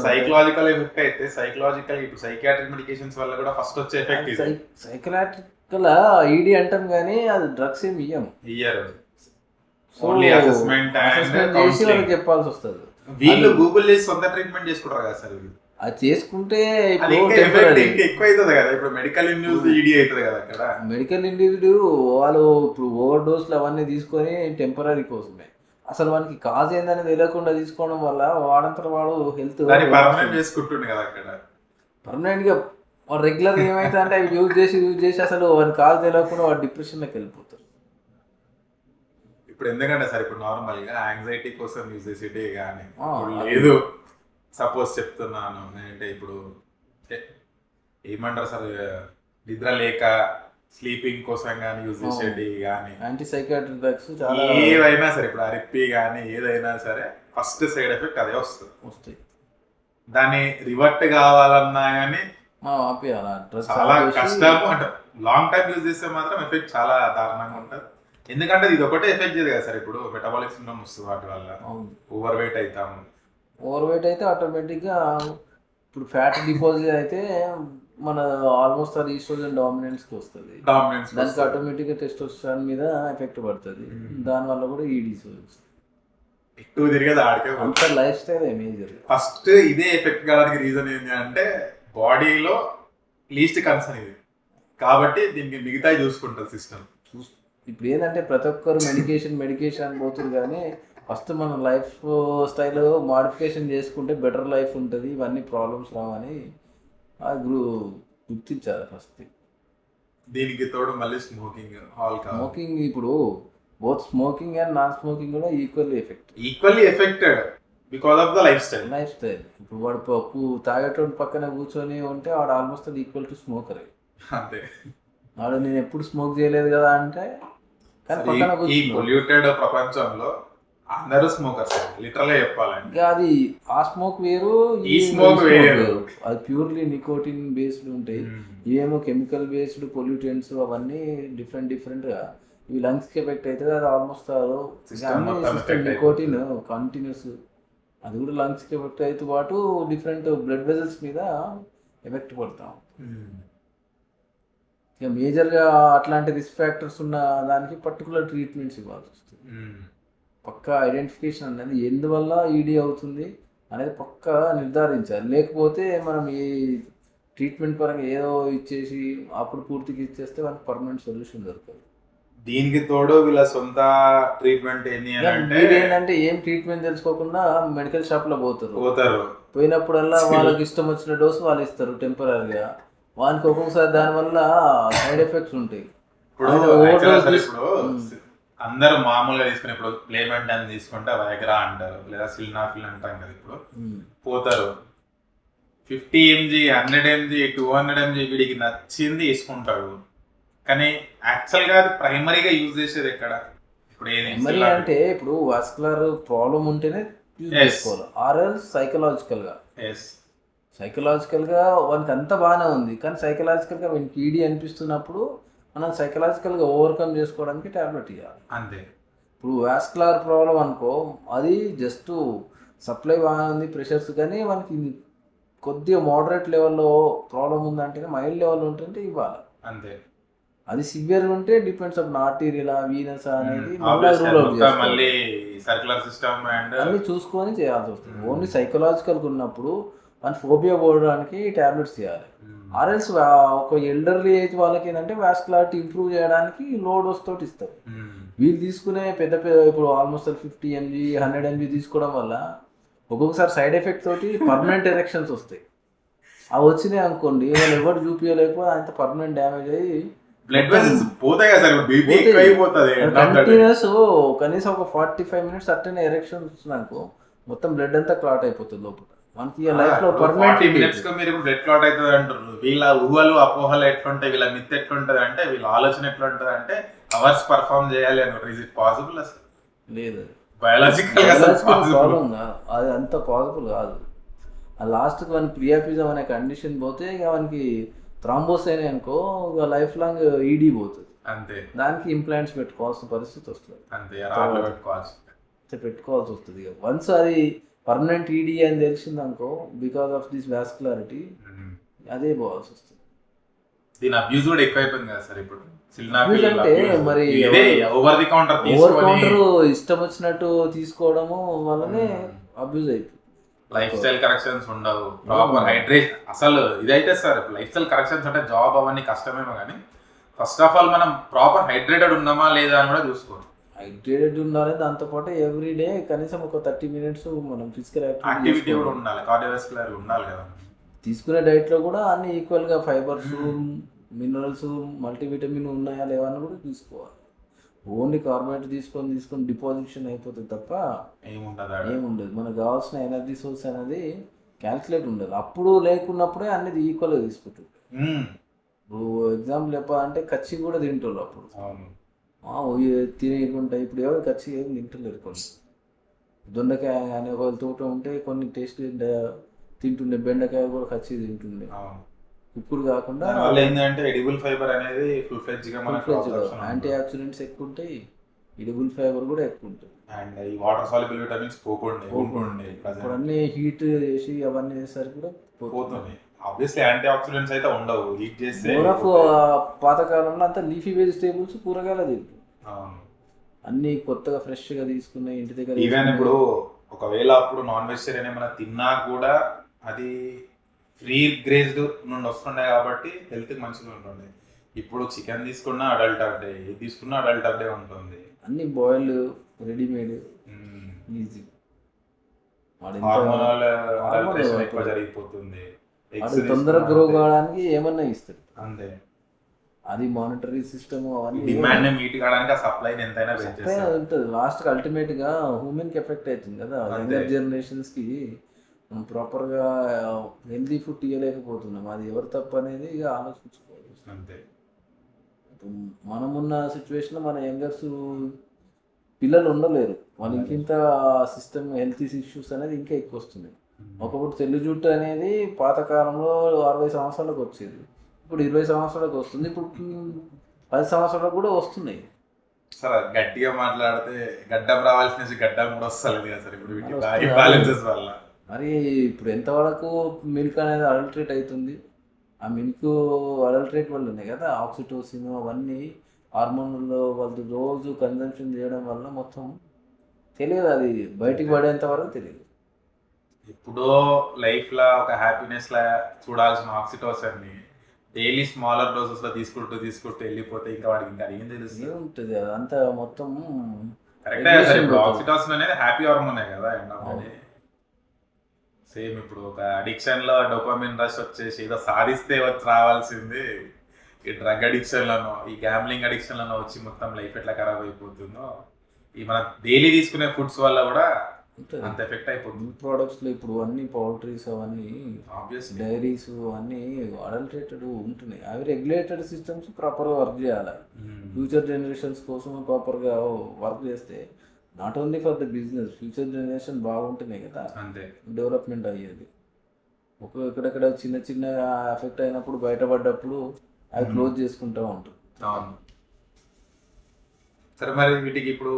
సైకలాజికల్ ఎఫెక్ట్ అయితే సైకలాజికల్ ఇప్పుడు సైకియాట్రిక్ మెడికేషన్స్ వల్ల కూడా ఫస్ట్ వచ్చే ఎఫెక్ట్ ఇది. సైకలాజికల్ ఈడీ అంటాం కానీ అది డ్రగ్స్ ఏమి ఇయ్యరు, ఓన్లీ అసెస్మెంట్ చేసి వాళ్ళకి చెప్పాల్సి వస్తుంది. వీళ్ళు గూగుల్ చేసి సొంత ట్రీట్మెంట్ చేసుకుంటారు కదా సార్, అది చేసుకుంటే ఎక్కువ అవుతుంది కదా. ఇప్పుడు మెడికల్ ఇండ్యూస్డ్ ఈడీ అవుతుంది కదా అక్కడ. మెడికల్ ఇండ్యూస్డ్ వాళ్ళు ఇప్పుడు ఓవర్ డోస్లు అవన్నీ తీసుకొని టెంపరీ కోసమే, అసలు వానికి కాజ్ ఏందని తెలియకుండా తీసుకోవడం వల్ల వాడంతా వాడు హెల్త్ పర్మనెంట్ చేసుకుంటుండే కదా అక్కడ. పర్మనెంట్ గా వాడు రెగ్యులర్ ఏమైతే అంటే అవి యూజ్ చేసి అసలు వాని కాజ్ తెలియకుండా వాడు డిప్రెషన్లోకి వెళ్ళిపోతారు. ఇప్పుడు ఎందుకంటే సార్ ఇప్పుడు నార్మల్ గా యాంగ్జైటీ కోసం యూజ్ చేసేటే కానీ లేదు, సపోజ్ చెప్తున్నాను అంటే ఇప్పుడు ఏమంటారు సార్, నిద్ర లేక స్లీపింగ్ కోసం కానీ యూజ్ చేసేటి కానీ యాంటీ సైకాట్రిక్ డ్రగ్స్ ఏవైనా సరే, ఇప్పుడు అరిప్పి కానీ ఏదైనా సరే ఫస్ట్ సైడ్ ఎఫెక్ట్ అదే వస్తాయి. దాన్ని రివర్ట్ కావాలన్నా కానీ చాలా కష్టము, అంటే లాంగ్ టైం యూజ్ చేస్తే మాత్రం ఎఫెక్ట్ చాలా దారుణంగా ఉంటుంది. ఎందుకంటే ఇది ఒకటే ఎఫెక్ట్ చేయదు కదా సార్, ఇప్పుడు మెటబాలిక్ సిండ్రోమ్ వస్తుంది వాటి వల్ల, ఓవర్ వెయిట్ అవుతాము. ఓవర్ వెయిట్ అయితే ఆటోమేటిక్గా ఇప్పుడు ఫ్యాట్ డిపాజిట్ అయితే మన ఆల్మోస్ట్ అది ఈస్ట్రోజన్ డామినెన్స్కి వస్తుంది. దానికి ఆటోమేటిక్గా టెస్టోస్టెరాన్ మీద ఎఫెక్ట్ పడుతుంది, దానివల్ల కూడా ఈడీస్ వస్తుంది. ఎక్కువ తిరిగేది ఆడికే అంత లైఫ్ స్టైల్ మేజర్. ఫస్ట్ ఇదే ఎఫెక్ట్ కావడానికి రీజన్ ఏంటి అంటే బాడీలో లీస్ట్ కన్సర్న్ ఇది కాబట్టి దీనికి మిగతా చూసుకుంటుంది సిస్టమ్. ఇప్పుడు ఏంటంటే ప్రతి ఒక్కరు మెడికేషన్ అని పోతుంది, కానీ ఫస్ట్ మన లైఫ్ స్టైల్ మాడిఫికేషన్ చేసుకుంటే బెటర్ లైఫ్ ఉంటుంది, ఇవన్నీ ప్రాబ్లమ్స్ రావని అది గుర్తించాలి ఫస్ట్. దీనికి తోడు మళ్ళీ స్మోకింగ్ ఇప్పుడు both smoking and non smoking కూడా equally affected because of the life style. ఇప్పుడు వాడు తాగేటోడు పక్కన కూర్చొని ఉంటే వాడు ఆల్మోస్ట్ అది ఈక్వల్ టు స్మోకర్. అంతే, వాడు నేను ఎప్పుడు స్మోక్ చేయలేదు కదా అంటే, ఈ పొల్యూటెడ్ ప్రపంచంలో అందరూ స్మోకర్స్ లిటరల్ గా చెప్పాలంటే. అది ఆ స్మోక్ వేరు, ఈ స్మోక్ వేరు. అది ప్యూర్లీ నికోటిన్ బేస్డ్ ఉంటాయి, ఇవేమో కెమికల్ బేస్డ్ పొల్యూటెంట్స్ అవన్నీ డిఫరెంట్ గా. ఇవి లంగ్స్కి ఎఫెక్ట్ అవుతుంది, అది ఆల్మోస్ట్ System మొత్తం సిస్టమ్ affect నికోటిన్ కంటిన్యూస్, అది కూడా లంగ్స్కి ఎఫెక్ట్ అయితే పాటు డిఫరెంట్ బ్లడ్ వెజల్స్ మీద ఎఫెక్ట్ పడతాం. ఇక మేజర్గా అట్లాంటి రిస్క్ ఫ్యాక్టర్స్ ఉన్న దానికి పర్టికులర్ ట్రీట్మెంట్స్ ఇవ్వాల్సి వస్తుంది. పక్కా ఐడెంటిఫికేషన్ అనేది ఎందువల్ల ఈడీ అవుతుంది అనేది పక్కా నిర్ధారించాలి. లేకపోతే మనం ఈ ట్రీట్మెంట్ పరంగా ఏదో ఇచ్చేసి అప్పుడు పూర్తిగా ఇచ్చేస్తే మనకి పర్మనెంట్ సొల్యూషన్ దొరకదు. దీనికి తోడు వీళ్ళ సొంత ట్రీట్మెంట్ ఏంటి అని అంటే మీరేంటంటే ఏం ట్రీట్మెంట్ తెలుసుకోకుండా మెడికల్ షాప్లో పోతారు. పోయినప్పుడల్లా వాళ్ళకి ఇష్టం వచ్చిన డోసు వాళ్ళు ఇస్తారు టెంపరీగా. వానికి ఒక్కొక్కసారి దానివల్ల సైడ్ ఎఫెక్ట్స్ ఉంటాయి. ఇప్పుడు actually ఇప్పుడు అందరూ మామూలుగా తీసుకుని ఇప్పుడు ప్లేమెంట్ అని తీసుకుంటే వైగ్రా అంటారు, లేదా సిల్నాఫిల్ అంటాం కదా. ఇప్పుడు పోతారు 50 mg 100 mg 200 mg వీడికి నచ్చింది తీసుకుంటాడు. కానీ యాక్చువల్గా అది ప్రైమరీగా యూజ్ చేసేది ఎక్కడ? ఇప్పుడు మరి అంటే ఇప్పుడు వాస్కులర్ ప్రాబ్లం ఉంటేనే యూజ్ చేసుకోవాలి, ఆర్ఎల్ సైకలాజికల్గా వానికి అంతా బాగానే ఉంది, కానీ సైకలాజికల్గా వానికి ఈడీ అనిపిస్తున్నప్పుడు మనం సైకలాజికల్గా ఓవర్కమ్ చేసుకోవడానికి ట్యాబ్లెట్ ఇవ్వాలి అంతే. ఇప్పుడు వాస్కులర్ ప్రాబ్లం అనుకో, అది జస్ట్ సప్లై బాగానే ఉంది ప్రెషర్స్, కానీ మనకి కొద్దిగా మోడరేట్ లెవెల్లో ప్రాబ్లం ఉందంటే, మైల్డ్ లెవెల్ ఉంటుంటే ఇవ్వాలి అంతే. అది సివియర్ ఉంటే డిపెండ్స్ ఆఫ్ ఆర్టీరియల్ వీనస్ అనేది మళ్ళీ సర్క్యులర్ సిస్టమ్ అండ్ అన్ని చూసుకొని చేయాల్సి వస్తుంది. ఓన్లీ సైకలాజికల్గా ఉన్నప్పుడు మన ఫోబియా పోవడానికి టాబ్లెట్స్ ఇవ్వాలి. ఆర్ఎల్స్ ఒక ఎల్డర్లీ ఏజ్ వాళ్ళకి ఏంటంటే వాస్కులారిటీ ఇంప్రూవ్ చేయడానికి లో డోస్ తోటి ఇస్తారు. వీళ్ళు తీసుకునే పెద్ద ఇప్పుడు ఆల్మోస్ట్ 50 mg 100 mg తీసుకోవడం వల్ల ఒక్కొక్కసారి సైడ్ ఎఫెక్ట్ తోటి పర్మనెంట్ ఎరెక్షన్స్ వస్తాయి. అవి వచ్చినాయి అనుకోండి, వాళ్ళు ఎవరు చూపించలేకపోతే అంత పర్మనెంట్ డ్యామేజ్ అయ్యి బ్లడ్ వెసల్స్ పోతాయి కదా సార్, బీపీ ఎక్కువైపోతది. కంటిన్యూస్ కనీసం ఒక 45 minutes అట్టనే ఎరెక్షన్ వచ్చినాకో మొత్తం బ్లడ్ అంతా క్లాట్ అయిపోతుంది లోపల. మనకి లైఫ్ లో పర్మనెంట్ మినిట్స్ కు మీరు బ్లడ్ క్లాట్ అవుతుంది అంటారు. వీళ్ళ ఊహలు అపోహలు ఎట్లుంటాయి, వీళ్ళ మిత్ ఎట్లుంటది అంటే, వీళ్ళ ఆలోచన ఎట్లుంటది అంటే అవర్స్ పర్ఫార్మ్ చేయాలి అని. Is it possible? అసలు లేదు, బయాలజికల్ ప్రాబ్లం అది అంత పాసిబుల్ కాదు. ఆ లాస్ట్కి మనకి ప్రియాపిజం అనే కండిషన్ పోతే ఇక మనకి థ్రాంబోస్ అయినాయి అనుకో, ఇక లైఫ్ లాంగ్ ఈడీ పోతుంది. అంతే, దానికి ఇంప్లాంట్స్ పెట్టుకోవాల్సిన పరిస్థితి వస్తుంది. అంతే పెట్టుకోవాల్సి వస్తుంది. ఇక వన్స్ అది పర్మనెంట్ ఈడీ అని తెలిసింది అనుకో, బికాస్ ఆఫ్ దిస్ వాస్కులారిటీ అదే పోవాల్సి వస్తుంది. దీని అబ్యూజ్ కూడా ఎక్కువైపోయింది కదా సార్ ఇప్పుడు. అంటే మరి ఓవర్ కౌంటర్ ఇష్టం వచ్చినట్టు తీసుకోవడము వల్లనే అబ్యూజ్ అయిపోయింది. లైఫ్ స్టైల్ కరెక్షన్స్ ఉండవు, ప్రాపర్ హైడ్రేషన్. అసలు ఇదైతే సార్ లైఫ్ స్టైల్ కరెక్షన్స్ అంటే జాబ్ అవన్నీ కష్టమేమో, కానీ ఫస్ట్ ఆఫ్ ఆల్ మనం ప్రాపర్ హైడ్రేటెడ్ ఉన్నామా లేదా అని కూడా చూసుకోవాలి. హైడ్రేటెడ్ ఉండాలి, దాంతోపాటు ఎవ్రీడే కనీసం ఒక 30 minutes మనం ఫిజికల్ యాక్టివిటీ కూడా ఉండాలి, కార్డియోవాస్కులర్ ఉండాలి కదా. తీసుకునే డైట్లో కూడా అన్ని ఈక్వల్గా ఫైబర్స్ మినరల్స్ మల్టీవిటమిన్ ఉన్నాయా లేవా అని కూడా తీసుకోవాలి. ఓన్లీ కార్బోహైడ్రేట్ తీసుకొని డిపాజిషన్ అయిపోతుంది తప్ప ఏముండదు. మనకు కావాల్సిన ఎనర్జీ సోర్స్ అనేది క్యాల్కులేట్ ఉండదు. అప్పుడు లేకున్నప్పుడే అనేది ఈక్వల్గా తీసుకుంటుంది. ఇప్పుడు ఎగ్జాంపుల్ చెప్పాలంటే కచ్చి కూడా తింటారు అప్పుడు తినేయకుండా. ఇప్పుడు ఎవరు కచ్చి ఏం తింటలేరు. కొన్ని దొండకాయ అనే ఒక తోట ఉంటే కొన్ని టేస్ట్ తింటుండే, బెండకాయ కూడా కచ్చి తింటుండే. ఇప్పుడు కాకుండా ఏంటంటే ఎడిబుల్ ఫైబర్ అనేది యాంటీ ఆక్సిడెంట్స్ ఎక్కువ ఉంటాయి, ఎడిబుల్ ఫైబర్ కూడా ఎక్కువ ఉంటుంది. అండ్ ఈ వాటర్ సాల్యుబుల్ విటమిన్స్ పోకుండా ఇప్పుడు అన్ని హీట్ చేసి అవన్నీ చేసేసరికి కూడా పోతుంది. ఆబ్వియస్లీ యాంటీ ఆక్సిడెంట్స్ అయితే ఉండవు, హీట్ చేస్తే. పాతకాలంలో అంతా లీఫీ వెజిటేబుల్స్ కూరగాయలు తింటారు, అన్ని కొత్తగా ఫ్రెష్గా తీసుకున్న ఇంటి దగ్గర. ఈవెన్ ఇప్పుడు ఒకవేళ అప్పుడు నాన్ వెజిటేరియన్ ఏమైనా తిన్నా కూడా అది ఫ్రీ గ్రేజ్డ్ నుండి వస్తుండే కాబట్టి హెల్త్కి మంచిగా ఉంటుంది. ఇప్పుడు చికెన్ తీసుకున్నా అడల్ట్ అడ్డే, ఇది తీసుకున్నా అడల్ట్ అడ్డే ఉంటుంది. అన్ని బాయిల్డ్ రెడీమేడ్ ఈజీ. ఎక్కువ జరిగిపోతుంది, తొందరగా గ్రో కావడానికి ఏమన్నా ఇస్తారు అంతే. అది మానిటరీ సిస్టమ్ అవన్నీ డిమాండ్ మీట్ కావడానికి ఆ సప్లై ఎంతైనా ఉంటుంది. లాస్ట్కి అల్టిమేట్గా హ్యూమన్కి ఎఫెక్ట్ అవుతుంది కదా. యంగర్ జనరేషన్స్కి మనం ప్రాపర్గా హెల్దీ ఫుడ్ ఇవ్వలేకపోతున్నాం. అది ఎవరు తప్పు అనేది ఇక ఆలోచించుకోవాలి అంతే. మనమున్న సిచ్యువేషన్లో మన యంగర్స్ పిల్లలు ఉండలేరు, వాళ్ళు ఇంకింత సిస్టమ్ హెల్త్ ఇష్యూస్ అనేది ఇంకా ఎక్కువ వస్తున్నాయి. ఒకప్పుడు తెల్లు జుట్టు అనేది పాతకాలంలో 60 సంవత్సరాలకు వచ్చేది, ఇప్పుడు 20 సంవత్సరాలకు వస్తుంది, ఇప్పుడు 10 సంవత్సరాలకు కూడా వస్తున్నాయి. సార్ గట్టిగా మాట్లాడితే గడ్డం రావాల్సిన గడ్డం కూడా వస్తలేదు కదా సార్ ఇప్పుడు వీటి వస్తుంది. ఇంబ్యాలెన్సెస్ వల్ల. మరి ఇప్పుడు ఎంతవరకు మిల్క్ అనేది అడల్ట్రేట్ అవుతుంది? ఆ మిల్క్ అడల్ట్రేట్ వల్లనే కదా ఆక్సిటోసిన్ అవన్నీ హార్మోన్లో వాళ్ళు రోజు కన్జంప్షన్ చేయడం వల్ల మొత్తం తెలియదు, అది బయటికి పడేంత వరకు తెలియదు. ఎప్పుడో లైఫ్లో ఒక హ్యాపీనెస్ లా చూడాల్సిన ఆక్సిటోసిన్ ని డైలీ స్మాలర్ డోసెస్ లో తీసుకుంటూ వెళ్ళిపోతే ఇంకా వాడికి ఇంకా ఏం తెలుస్తుంది? ఏముంటుంది అదంతా మొత్తం కరెక్టే సార్. ఇప్పుడు ఆక్సిటోసిన్ అనేది హ్యాపీ హార్మోనే కదా ఎండ్. సేమ్ ఇప్పుడు ఒక అడిక్షన్ లో డోపమిన్ రష్ వచ్చేసి ఏదో సాధిస్తే వచ్చి రావాల్సింది ఈ డ్రగ్ అడిక్షన్ లను, ఈ గ్యాంబ్లింగ్ అడిక్షన్ లను వచ్చి మొత్తం లైఫ్ ఎట్లా ఖరాబ్ అయిపోతుందో ఈ మన డైలీ తీసుకునే ఫుడ్స్ వల్ల కూడా అంత ఎఫెక్ట్ అయిపోతుంది. మిల్క్ ప్రోడక్ట్స్లో ఇప్పుడు అన్ని పౌల్ట్రీస్ అవన్నీ ఆబ్వియస్లీ డైరీస్ అన్నీ అడల్ట్రేటెడ్ ఉంటున్నాయి. అవి రెగ్యులేటెడ్ సిస్టమ్స్ ప్రాపర్గా వర్క్ చేయాలి. ఫ్యూచర్ జనరేషన్స్ కోసం ప్రాపర్గా వర్క్ చేస్తే not only for the business, future generation బాగుంటున్నాయి కదా, అంతే డెవలప్మెంట్ అయ్యేది. ఇక్కడెక్కడ చిన్న చిన్న ఎఫెక్ట్ అయినప్పుడు బయటపడ్డప్పుడు అవి క్లోజ్ చేసుకుంటూ ఉంటారు. అవును. సరే మరి వీటికి ఇప్పుడు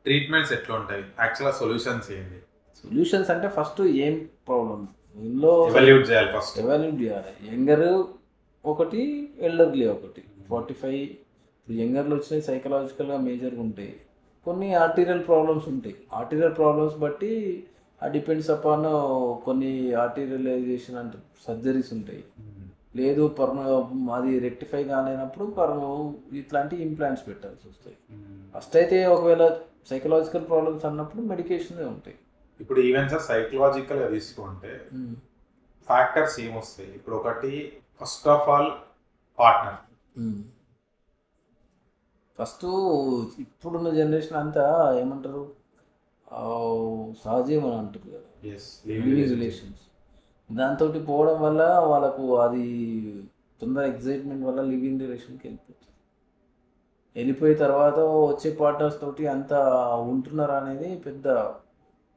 ట్రీట్మెంట్స్ ఎట్లా ఉంటాయి? యాక్చువల్గా సొల్యూషన్స్ ఏంటి? సొల్యూషన్స్ అంటే ఫస్ట్ ఏం ప్రాబ్లం ఇందులో ఎవాల్యూట్ చేయాలి. ఫస్ట్ ఎవాల్యూట్ చేయాలి. యంగర్ ఒకటి, ఎల్డర్లీ ఒకటి. 45 ఇప్పుడు యంగర్లో వచ్చినాయి సైకలాజికల్గా మేజర్గా ఉంటాయి. కొన్ని ఆర్టీరియల్ ప్రాబ్లమ్స్ ఉంటాయి. ఆర్టీరియల్ ప్రాబ్లమ్స్ బట్టి ఆ డిపెండ్స్ అపాన్ కొన్ని ఆర్టీరియలైజేషన్ అంటే సర్జరీస్ ఉంటాయి. లేదు అది రెక్టిఫై కాలేనప్పుడు ఇట్లాంటి ఇంప్లాంట్స్ పెట్టాల్సి వస్తాయి. ఫస్ట్ అయితే ఒకవేళ సైకలాజికల్ ప్రాబ్లమ్స్ అన్నప్పుడు మెడికేషన్ ఉంటాయి. ఇప్పుడు ఈవెన్ సార్ సైకలాజికల్గా తీసుకుంటే ఫ్యాక్టర్స్ ఏమొస్తాయి? ఇప్పుడు ఒకటి first of all partner. First ఇప్పుడున్న జనరేషన్ అంతా ఏమంటారు, సహజీవనం అని అంటారు కదా, లివింగ్ రిలేషన్స్. దాంతో పోవడం వల్ల వాళ్ళకు అది తొందర ఎగ్జైట్మెంట్ వల్ల లివింగ్ రిలేషన్కి వెళ్ళిపోయిన తర్వాత వచ్చే పార్ట్నర్స్ తోటి అంతా ఉంటున్నారు అనేది పెద్ద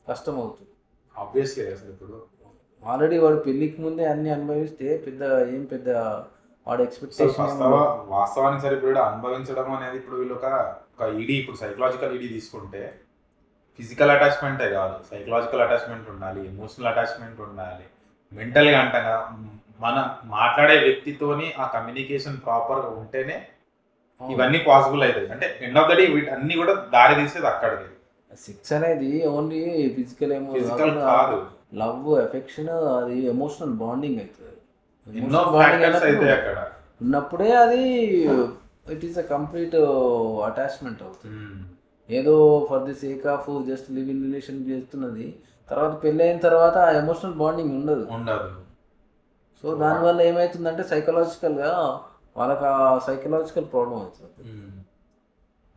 కష్టం అవుతుంది. ఆబ్వియస్లీ అసలు ఇప్పుడు ఆల్రెడీ వాడు పెళ్ళికి ముందే అన్ని అనుభవిస్తే పెద్ద వాడు ఎక్స్పెక్టేషన్. వాస్తవానికి సరే ఇప్పుడు అనుభవించడం అనేది ఇప్పుడు వీళ్ళు ఒక ఈడీ, ఇప్పుడు సైకలాజికల్ ఈడీ తీసుకుంటే ఫిజికల్ అటాచ్మెంటే కాదు, సైకలాజికల్ అటాచ్మెంట్ ఉండాలి, ఎమోషనల్ అటాచ్మెంట్ ఉండాలి, మెంటల్గా అంటగా మన మాట్లాడే వ్యక్తితోని ఆ కమ్యూనికేషన్ ప్రాపర్గా ఉంటేనే ఇవన్నీ పాసిబుల్ అవుతాయి. అంటే ఎండ్ ఆఫ్ ద డే వీటన్ని కూడా దారి తీసేది అక్కడికి. సెక్స్ అనేది ఓన్లీ ఫిజికల్ కాదు, లవ్, ఎఫెక్షన్, అది ఎమోషనల్ బాండింగ్ అవుతుంది. ఎన్నో ఫ్యాక్టర్స్ అయితే అక్కడ ఉన్నప్పుడే అది it is a complete attachment అవుతుంది. ఏదో for the sake of just live in relation చేస్తున్నది, తర్వాత పెళ్ళి అయిన తర్వాత ఆ ఎమోషనల్ బాండింగ్ ఉండదు. సో దానివల్ల ఏమవుతుందంటే సైకలాజికల్గా వాళ్ళకి ఆ సైకలాజికల్ ప్రాబ్లం అవుతుంది.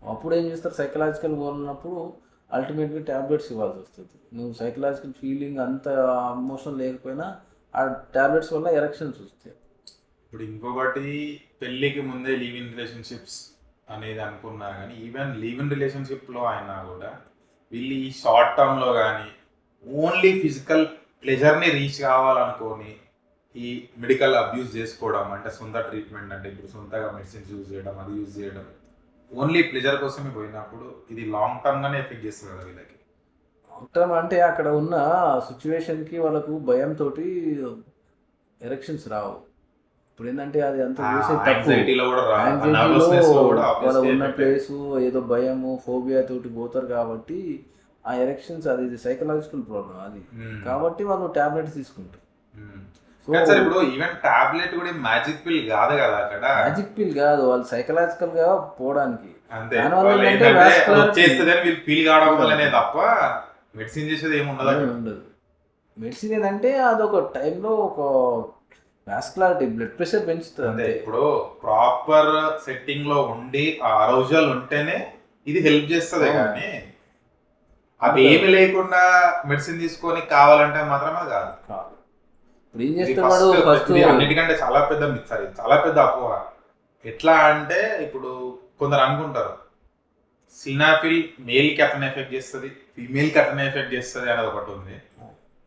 అప్పుడు ఏం చేస్తారు, సైకలాజికల్ ఉన్నప్పుడు అల్టిమేట్గా ట్యాబ్లెట్స్ ఇవ్వాల్సి వస్తుంది. నువ్వు సైకలాజికల్ ఫీలింగ్ అంత ఎమోషన్ లేకపోయినా ఆ ట్యాబ్లెట్స్ వల్ల ఎరెక్షన్స్ వస్తాయి. ఇప్పుడు ఇంకొకటి పెళ్ళికి ముందే లివ్ ఇన్ రిలేషన్షిప్స్ అనేది అనుకున్నా కానీ ఈవెన్ లివ్ ఇన్ రిలేషన్షిప్లో అయినా కూడా వీళ్ళు ఈ షార్ట్ టర్మ్లో కానీ ఓన్లీ ఫిజికల్ ప్లెజర్ని రీచ్ కావాలనుకొని ఈ మెడికల్ అబ్యూస్ చేసుకోవడం, అంటే సొంత ట్రీట్మెంట్, అంటే ఇప్పుడు సొంతగా మెడిసిన్స్ యూజ్ చేయడం, అది యూజ్ చేయడం ఓన్లీ ప్లెజర్ కోసమే పోయినప్పుడు ఇది లాంగ్ టర్మ్గానే ఎఫెక్ట్ చేస్తుంది కదా వీళ్ళకి. లాంగ్ టర్మ్ అంటే అక్కడ ఉన్న సిచ్యువేషన్కి వాళ్ళకు భయంతో ఎరెక్షన్స్ రావు. ఇప్పుడు ఏంటంటే అది అంత వాళ్ళ ఉన్న ప్లేసు ఏదో భయము, ఫోబియా తోటి పోతారు కాబట్టి ఆ ఎరెక్షన్స్ అది సైకలాజికల్ ప్రాబ్లం అది. కాబట్టి వాళ్ళు టాబ్లెట్స్ తీసుకుంటారు. ఇప్పుడు ఈవెన్ టాబ్లెట్ కూడా మ్యాజిక్ పిల్ కాదు కదా, అక్కడ మ్యాజిక్ పిల్ కాదు, వాళ్ళు సైకలాజికల్ గా పోవడానికి ఫీల్ కావడం వల్లనే తప్ప మెడిసిన్ చేసేది ఏమి ఉండదు. మెడిసిన్ ఏంటంటే అదొక టైంలో ఒక వాస్కులారిటీ, బ్లడ్ ప్రెషర్ పెంచుతుంది అంతే. ఇప్పుడు ప్రాపర్ సెట్టింగ్ లో ఉండి ఆ అరౌజల్ ఉంటేనే ఇది హెల్ప్ చేస్తుంది, కానీ అది ఏమి లేకుండా మెడిసిన్ తీసుకొని కావాలంటే మాత్రం అది కాదు. ఇప్పుడు ఏం చేస్తున్నాడు ఫస్ట్ అన్నిటికంటే చాలా పెద్ద మిత్, చాలా పెద్ద అపోహ. ఎట్లా అంటే ఇప్పుడు కొందరు అనుకుంటారు సినాఫిల్ మేల్ కి అట్లనే ఎఫెక్ట్ చేస్తుంది, ఫీమేల్ కి అట్లనే ఎఫెక్ట్ చేస్తుంది అనేది ఒకటి ఉంది.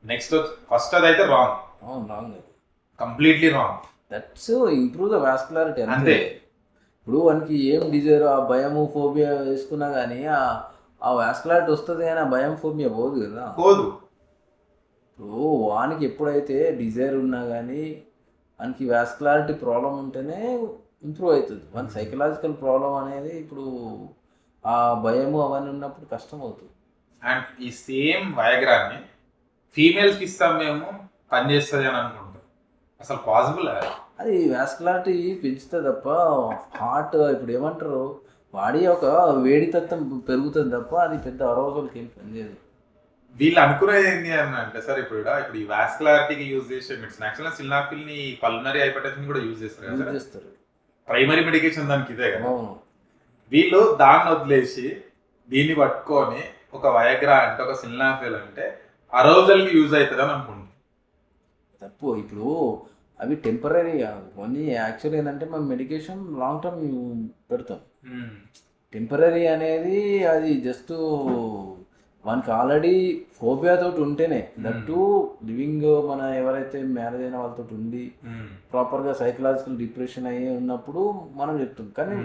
నెక్స్ట్ ఫస్ట్ అది అయితే wrong, completely wrong. That's improve the vascularity అంతే. ఇప్పుడు వానికి ఏం డిజైర్ ఆ భయము ఫోబియా వేసుకున్నా కానీ ఆ వాస్కులారిటీ వస్తుంది కానీ ఆ భయం ఫోబియా పోదు కదా. పోదు. ఇప్పుడు వానికి ఎప్పుడైతే డిజైర్ ఉన్నా కానీ వానికి వాస్కులారిటీ ప్రాబ్లం ఉంటేనే ఇంప్రూవ్ అవుతుంది. వానికి సైకలాజికల్ ప్రాబ్లం అనేది ఇప్పుడు ఆ భయము అవన్నీ ఉన్నప్పుడు కష్టం అవుతుంది. అండ్ ఈ సేమ్ వయగ్రాని ఫీమేల్స్కి ఇస్తాం మేము పనిచేస్తుంది అని అనుకుంటాం. అసలు పాసిబుల్ అది వాస్కులారిటీ పెంచుతుంది తప్ప హార్ట్ ఇప్పుడు ఏమంటారు బాడీ ఒక వేడి తత్వం పెరుగుతుంది తప్ప అది పెద్ద అరోజులకి ఏం పనిచేయదు. వీళ్ళు అనుకునేది ఏంటి అని అంటే సార్ ఇప్పుడు ఈ వాస్కులారిటీకి యూజ్ చేసే మెడిసిన్ యాక్చువల్గా సిల్నాఫిల్ ని పల్మనరీ హైపర్టెన్షన్ కూడా యూజ్ చేస్తారు. ప్రైమరీ మెడికేషన్ దానికి ఇదే కదా. వీళ్ళు దాన్ని వదిలేసి దీన్ని పట్టుకొని ఒక వయగ్రా అంటే ఒక సిల్నాఫిల్ అంటే అరోజల్కి యూజ్ అవుతుంది అని అనుకుంటున్నాం. తప్పు. ఇప్పుడు అవి టెంపరీ కొన్ని యాక్చువల్ ఏంటంటే మనం మెడికేషన్ లాంగ్ టర్మ్ పెడతాం. టెంపరీ అనేది అది జస్ట్ మనకి ఆల్రెడీ ఫోబియా తోటి ఉంటేనే దట్టు లివింగ్ మన ఎవరైతే మ్యారేజ్ అయిన వాళ్ళతో ఉండి ప్రాపర్గా సైకలాజికల్ డిప్రెషన్ అయ్యి ఉన్నప్పుడు మనం చెప్తాం. కానీ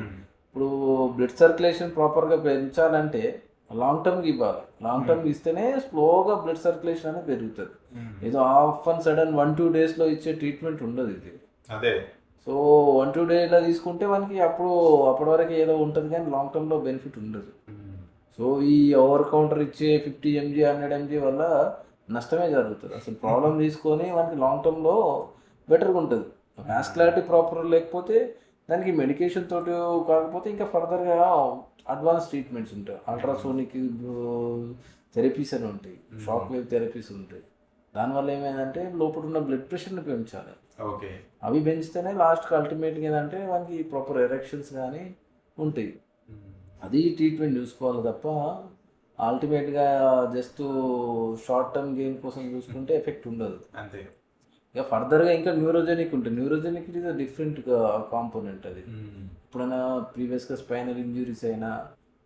ఇప్పుడు బ్లడ్ సర్క్యులేషన్ ప్రాపర్గా పెంచాలంటే లాంగ్ టర్మ్కి ఇవ్వాలి. లాంగ్ టర్మ్ ఇస్తేనే స్లోగా బ్లడ్ సర్క్యులేషన్ అనేది పెరుగుతుంది. ఏదో హాఫ్ అండ్ సడన్ 1-2 డేస్లో ఇచ్చే ట్రీట్మెంట్ ఉండదు ఇది. అదే సో 1-2 డేస్లో తీసుకుంటే మనకి అప్పటి వరకు ఏదో ఉంటుంది కానీ లాంగ్ టర్మ్లో బెనిఫిట్ ఉండదు. సో ఈ ఓవర్ కౌంటర్ ఇచ్చే 50 mg 100 mg వల్ల నష్టమే జరుగుతుంది. అసలు ప్రాబ్లం తీసుకొని మనకి లాంగ్ టర్మ్లో బెటర్గా ఉంటుంది. వాస్కులారిటీ ప్రాపర్ లేకపోతే దానికి మెడికేషన్ తోటి కాకపోతే ఇంకా ఫర్దర్గా అడ్వాన్స్ ట్రీట్మెంట్స్ ఉంటాయి. అల్ట్రాసోనిక్ థెరపీస్ అని ఉంటాయి, షాక్ వేవ్ థెరపీస్ ఉంటాయి. దానివల్ల ఏమైందంటే లోపల ఉన్న బ్లడ్ ప్రెషర్ని పెంచాలి. ఓకే, అవి పెంచితేనే లాస్ట్కి అల్టిమేట్గా ఏంటంటే మనకి ప్రాపర్ ఎరెక్షన్స్ కానీ ఉంటాయి. అది ట్రీట్మెంట్ చూసుకోవాలి తప్ప అల్టిమేట్గా జస్ట్ షార్ట్ టర్మ్ గెయిన్ కోసం చూసుకుంటే ఎఫెక్ట్ ఉండదు. అంతే. ఇక ఫర్దర్గా ఇంకా న్యూరోజెనిక్ ఉంటుంది. Neurogenic is different component. అది ఎప్పుడైనా ప్రీవియస్గా స్పైనల్ ఇంజురీస్ అయినా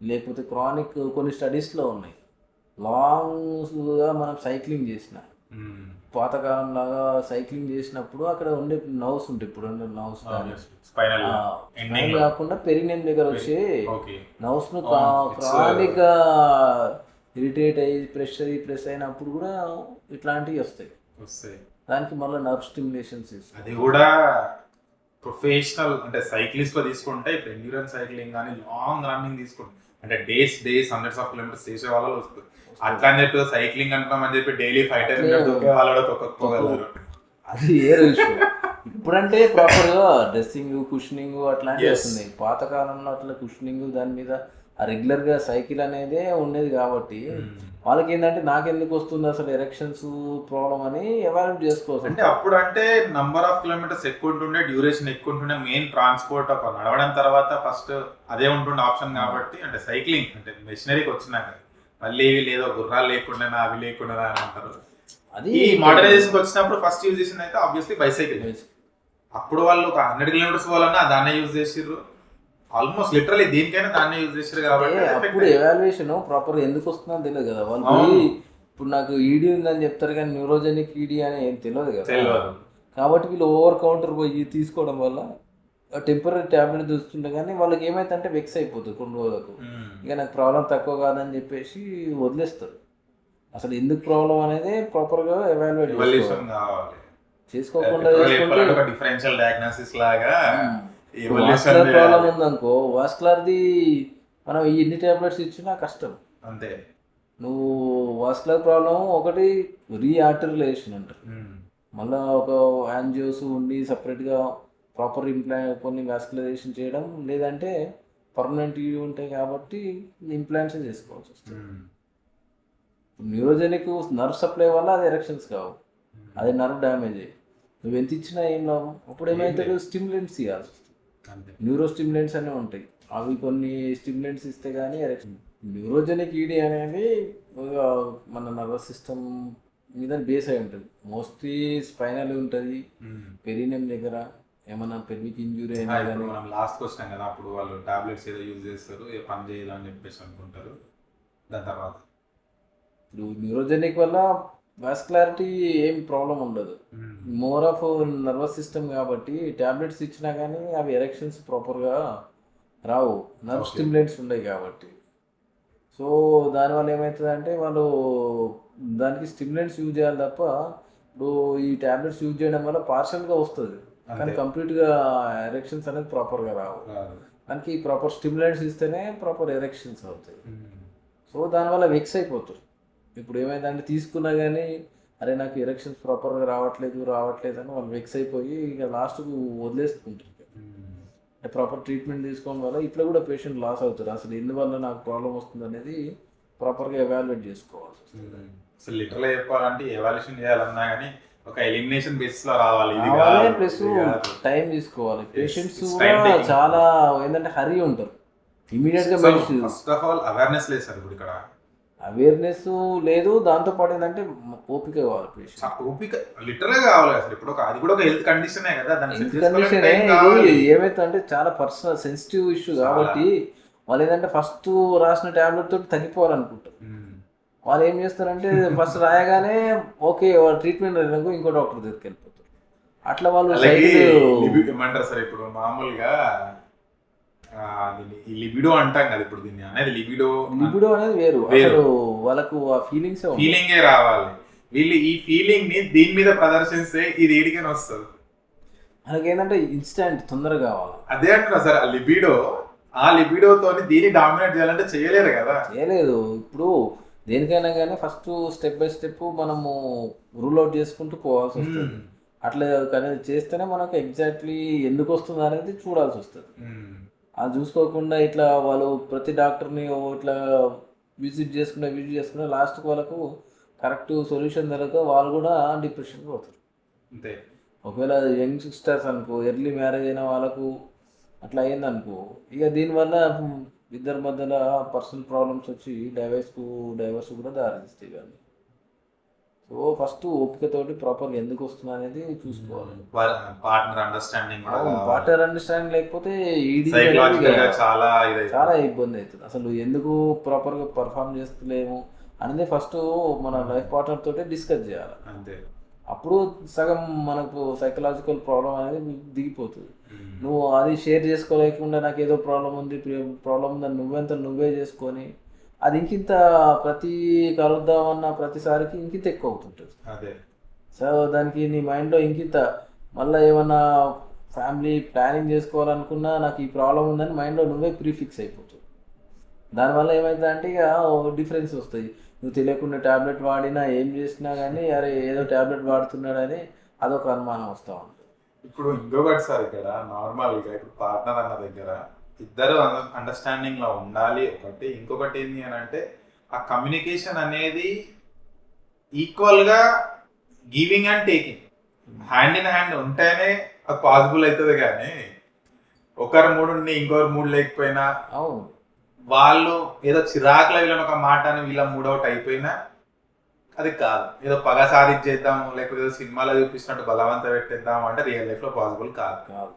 లేకపోతే క్రానిక్ కొన్ని స్టడీస్లో ఉన్నాయి. లాంగ్గా మనం సైక్లింగ్ చేసిన పాతకాలం లాగా సైక్లింగ్ చేసినప్పుడు అక్కడ ఉండే నర్వ్స్ ఉంటాయి. ఇప్పుడు ఉండే నర్వ్స్ స్పైనల్ కాకుండా పెరినియం దగ్గర వచ్చి నర్వ్స్ను క్రానిక్గా ఇరిటేట్ అయ్యి ప్రెస్ అయినప్పుడు కూడా ఇట్లాంటివి వస్తాయి. దానికి మళ్ళీ నర్వ్ స్టిమ్యులేషన్స్ అది కూడా ప్రొఫెషనల్ అంటే సైక్లిస్ట్ లో తీసుకుంటే ఇప్పుడు ఎండ్యూరెన్స్ సైక్లింగ్ కానీ లాంగ్ రన్నింగ్ తీసుకుంటే అంటే డేస్ హండ్రెడ్స్ ఆఫ్ కిలోమీటర్స్ చేసే వాళ్ళలో వస్తుంది. అట్లా అని చెప్పి సైక్లింగ్ అంటున్నామని చెప్పి డైలీ 5-10 minutes వాళ్ళలో తొక్కకపోగలరు. అది ఏ విషయం. ఇప్పుడంటే ప్రాపర్గా డ్రెస్సింగ్ కుషనింగ్ అట్లాంటివి వస్తున్నాయి. పాతకాలంలో అట్లా కుషనింగ్ దాని మీద రెగ్యులర్గా సైకిల్ అనేదే ఉండేది కాబట్టి వాళ్ళకి ఏంటంటే నాకెందుకు వస్తుంది అసలు ఎరెక్షన్స్ ప్రాబ్లం అని ఎవాల్యుయేట్ చేసుకోవచ్చు. అంటే అప్పుడు అంటే నంబర్ ఆఫ్ కిలోమీటర్స్ ఎక్కువ ఉంటుండే, డ్యూరేషన్ ఎక్కువ ఉంటుండే, మెయిన్ ట్రాన్స్పోర్ట్ ఒక నడవడం తర్వాత ఫస్ట్ అదే ఉంటుండే ఆప్షన్ కాబట్టి అంటే సైక్లింగ్ అంటే మెషినరీకి వచ్చినాక మళ్ళీ లేదో గుర్రాలు లేకుండా అవి లేకుండా అని అంటారు. అది మోడర్నైజేషన్ వచ్చినప్పుడు ఫస్ట్ యూజ్ చేసింది అయితే ఆబ్వియస్లీ బైసైకిల్. అప్పుడు వాళ్ళు ఒక 100 kilometers పోవాలన్నా దాన్నే యూజ్ చేసిర్రు. ఆల్మోస్ట్ లిటరలీ దీనికైనా దాన్ని యూజ్ చేశారు కాబట్టి అప్పుడు ఎవాల్యుయేషన్ ప్రాపర్ ఎందుకు వస్తుందో తెలియదు కదా వాళ్ళు. ఇప్పుడు నాకు ఈడీ ఉందని చెప్తారు కానీ న్యూరోజెనిక్ ఈడీ అని ఏం తెలియదు కదా. కాబట్టి వీళ్ళు ఓవర్ కౌంటర్ పోయి తీసుకోవడం వల్ల టెంపరీ ట్యాబ్లెట్ చూస్తుంటే కానీ వాళ్ళకి ఏమైతుందంటే వెక్స్ అయిపోతుంది కొన్ని రోజులకు. ఇక నాకు ప్రాబ్లం తక్కువ కాదని చెప్పేసి వదిలేస్తారు. అసలు ఎందుకు ప్రాబ్లం అనేది ప్రాపర్గా ఎవాల్యుయేట్ చేసుకోకుండా డిఫరెన్షియల్ డయాగ్నోసిస్ లాగా వాస్కులర్ ప్రాబ్లం ఉందనుకో వాస్కులర్ది మనం ఎన్ని టాబ్లెట్స్ ఇచ్చినా కష్టం. అంతే. నువ్వు వాస్కులర్ ప్రాబ్లం ఒకటి రీఆర్టిరిలేషన్ అంటారు. మళ్ళీ ఒక యాంజియోస్ ఉండి సపరేట్గా ప్రాపర్ కొన్ని వాస్కులరైజేషన్ చేయడం లేదంటే పర్మనెంట్ ఉంటాయి కాబట్టి ఇంప్లాంట్స్ చేసుకోవాల్సి వస్తుంది. న్యూరోజెనిక్ నర్వ్ సప్లై వల్ల అది ఎరెక్షన్స్ కావు, అది నర్వ్ డ్యామేజ్ అయ్యి నువ్వు ఎంత ఇచ్చినా ఏం లాభం. అప్పుడు ఏమైతే స్టిమ్యులెంట్స్ ఇవ్వాల్సి వస్తుంది. న్యూరో స్టిమ్యులెంట్స్ అనేవి ఉంటాయి, అవి కొన్ని స్టిమ్యులెంట్స్ ఇస్తే కానీ ఎరెక్షన్. న్యూరోజెనిక్ ఈడీ అనేది మన నర్వస్ సిస్టమ్ మీద బేస్ అయి ఉంటుంది. మోస్ట్లీ స్పైనల్ ఉంటుంది, పెరినియం దగ్గర ఏమన్నా పెల్విక్ ఇంజురీ అయినా కానీ. మనం లాస్ట్ క్వశ్చన్ కదా, అప్పుడు వాళ్ళు టాబ్లెట్స్ ఏదో యూజ్ చేస్తారు ఏ పని చేయదు అని చెప్పేసి అనుకుంటారు. దాని తర్వాత ఇప్పుడు న్యూరోజెనిక్ వల్ల వాస్కులారిటీ ఏం ప్రాబ్లం ఉండదు, మోర్ ఆఫ్ నర్వస్ సిస్టమ్ కాబట్టి ట్యాబ్లెట్స్ ఇచ్చినా కానీ అవి ఎరెక్షన్స్ ప్రాపర్గా రావు, నర్వ్ Okay. స్టిమ్యులెంట్స్ ఉన్నాయి కాబట్టి. సో దానివల్ల ఏమవుతుందంటే వాళ్ళు దానికి స్టిమ్యులెంట్స్ యూజ్ చేయాలి తప్ప, ఇప్పుడు ఈ ట్యాబ్లెట్స్ యూజ్ చేయడం వల్ల పార్షల్గా వస్తుంది కానీ అంతే. కంప్లీట్గా ఎరెక్షన్స్ అనేది ప్రాపర్గా రావు. రాదు. దానికి ప్రాపర్ స్టిమ్యులెంట్స్ ఇస్తేనే ప్రాపర్ ఎరెక్షన్స్ అవుతాయి. మ్మ్. సో దానివల్ల వెక్స్ అయిపోతారు. ఇప్పుడు ఏమైందంటే తీసుకున్నా కానీ అరే నాకు ఎరెక్షన్స్ ప్రాపర్గా రావట్లేదు అని వాళ్ళు వెక్స్ అయిపోయి ఇక లాస్ట్కు వదిలేసుకుంటారు. మ్మ్. అంటే ప్రాపర్ ట్రీట్మెంట్ తీసుకోవడం వల్ల ఇట్లా కూడా పేషెంట్ లాస్ అవుతారు. అసలు ఎందువల్ల నాకు ప్రాబ్లం వస్తుంది అనేది ప్రాపర్గా ఎవాల్యుయేట్ చేసుకోవాల్సి వస్తుంది. అసలు లిటరల్ చెప్పాలంటే ఎవాల్యుయేషన్ చేయాలన్నా కానీ ఒక ఎలిమినేషన్ బేసిస్ లో రావాలి. ఇది కాదు, ప్లస్ ఇది కాదు. టైం తీసుకోవాలి. పేషెంట్స్ it's కూడా time taking. చాలా ఏంటంటే హరీ ఉంటారు. ఇమీడియట్గా medicine first of all awareness లేదు సార్ ఇప్పుడు ఇక్కడ. అవేర్నెస్ లేదు. దాంతోపాటు ఏంటంటే ఓపిక కావాలి పేషెంట్. ఓపిక లిటరల్ గా కావాలి అసలు. ఇప్పుడు అది కూడా ఒక హెల్త్ కండిషనే కదా, దాన్ని set చేసుకోవాలంటే కండిషన్ time కావాలి. ఇది ఏమైతుందంటే చాలా పర్సనల్ సెన్సిటివ్ ఇష్యూ కాబట్టి వాళ్ళు ఏంటంటే ఫస్ట్ రాసిన ట్యాబ్లెట్ తోటి తగ్గిపోవాలనుకుంటారు. మ్మ్. వాళ్ళు ఏం చేస్తారంటే ఫస్ట్ రాయగానే ఓకే వాళ్ళ ట్రీట్మెంట్ అయినాక ఇంకో డాక్టర్ దగ్గరికి వెళ్ళిపోతారు. అట్లా వాళ్ళు అలాగే సైకిల్ ఏమంటారు సార్ ఇప్పుడు మామూలుగా దీన్ని ఈ లిబిడో అంటాం కదా, ఇప్పుడు దీన్ని అనేది లిబిడో అనేది వేరు. అసలు వాళ్ళకు ఆ ఫీలింగ్స్ ఫీలింగే రావాలి. వీళ్ళు ఈ ఫీలింగ్ ని దీని మీద ప్రదర్శిస్తే ఇది ఏడికైనా వస్తుంది. మనకేంటంటే ఇన్స్టెంట్ తొందరగా కావాలి. అదే అంటున్నా సార్, ఆ లిబిడోతోని దీన్ని డామినేట్ చేయాలంటే చేయలేరు కదా. చేయలేదు. ఇప్పుడు దేనికైనా కానీ ఫస్ట్ స్టెప్ బై స్టెప్ మనము రూల్ అవుట్ చేసుకుంటూ పోవాల్సి వస్తుంది. అట్లా కానీ చేస్తేనే మనకు ఎగ్జాక్ట్లీ ఎందుకు వస్తుంది అనేది చూడాల్సి వస్తుంది. అది చూసుకోకుండా ఇట్లా వాళ్ళు ప్రతి డాక్టర్ని ఇట్లా విజిట్ చేసుకునే లాస్ట్కి వాళ్ళకు కరెక్ట్ సొల్యూషన్ దొరక వాళ్ళు కూడా డిప్రెషన్కి పోతారు. అంతే. ఒకవేళ యంగ్ సిస్టర్స్ అనుకో, ఎర్లీ మ్యారేజ్ అయిన వాళ్ళకు అట్లా అయిందనుకో, ఇక దీనివల్ల ఇద్దరి మధ్యలో పర్సనల్ ప్రాబ్లమ్స్ వచ్చి డైవర్స్ కూడా దారిస్తాయి. ఇవన్నీ సో ఫస్ట్ ఓపికతోటి ప్రాపర్గా ఎందుకు వస్తుంది అనేది చూసుకోవాలి. పార్ట్నర్ అండర్స్టాండింగ్ పార్ట్నర్ అండర్స్టాండింగ్ లేకపోతే చాలా ఇబ్బంది అవుతుంది. అసలు ఎందుకు ప్రాపర్గా పర్ఫామ్ చేస్తలేము అనేది ఫస్ట్ మన లైఫ్ పార్ట్నర్ తోటే డిస్కస్ చేయాలి. అంతే. అప్పుడు సగం మనకు సైకలాజికల్ ప్రాబ్లం అనేది దిగిపోతుంది. నువ్వు అది షేర్ చేసుకోలేకుండా నాకు ఏదో ప్రాబ్లం ఉందని నువ్వే చేసుకొని అది ఇంకింత ప్రతి కలుద్దామన్న ప్రతిసారికి ఇంకింత ఎక్కువ అవుతుంటుంది. అదే. సో దానికి నీ మైండ్లో ఇంకింత మళ్ళీ ఏమన్నా ఫ్యామిలీ ప్లానింగ్ చేసుకోవాలనుకున్నా నాకు ఈ ప్రాబ్లం ఉందని మైండ్లో నువ్వే ప్రీఫిక్స్ అయిపోతుంది. దానివల్ల ఏమవుతుందంటే ఇక డిఫరెన్స్ వస్తాయి. నువ్వు తెలియకుండా ట్యాబ్లెట్ వాడినా ఏం చేసినా కానీ అరే ఏదో ట్యాబ్లెట్ వాడుతున్నాడని అదొక అనుమానం వస్తూ ఉంటుంది. ఇప్పుడు ఇంకొకటి సార్, ఇక్కడ నార్మల్గా ఇప్పుడు పార్ట్నర్ అన్న దగ్గర ఇద్దరు అండర్స్టాండింగ్ లో ఉండాలి ఒకటి. ఇంకొకటి ఏంటి అని అంటే ఆ కమ్యూనికేషన్ అనేది ఈక్వల్ గా giving and taking hand in hand ఉంటేనే అది పాసిబుల్ అవుతుంది. కానీ ఒకరు మూడు ఇంకొకరు మూడు లేకపోయినా, అవును, వాళ్ళు ఏదో చిరాకుల వీళ్ళని ఒక మాట అని వీళ్ళ మూడౌట్ అయిపోయినా అది కాదు. ఏదో పగ సాధించేద్దాము లేకపోతే ఏదో సినిమాలో చూపిస్తున్నట్టు బలవంత పెట్టేద్దాము అంటే రియల్ లైఫ్ లో పాసిబుల్ కాదు.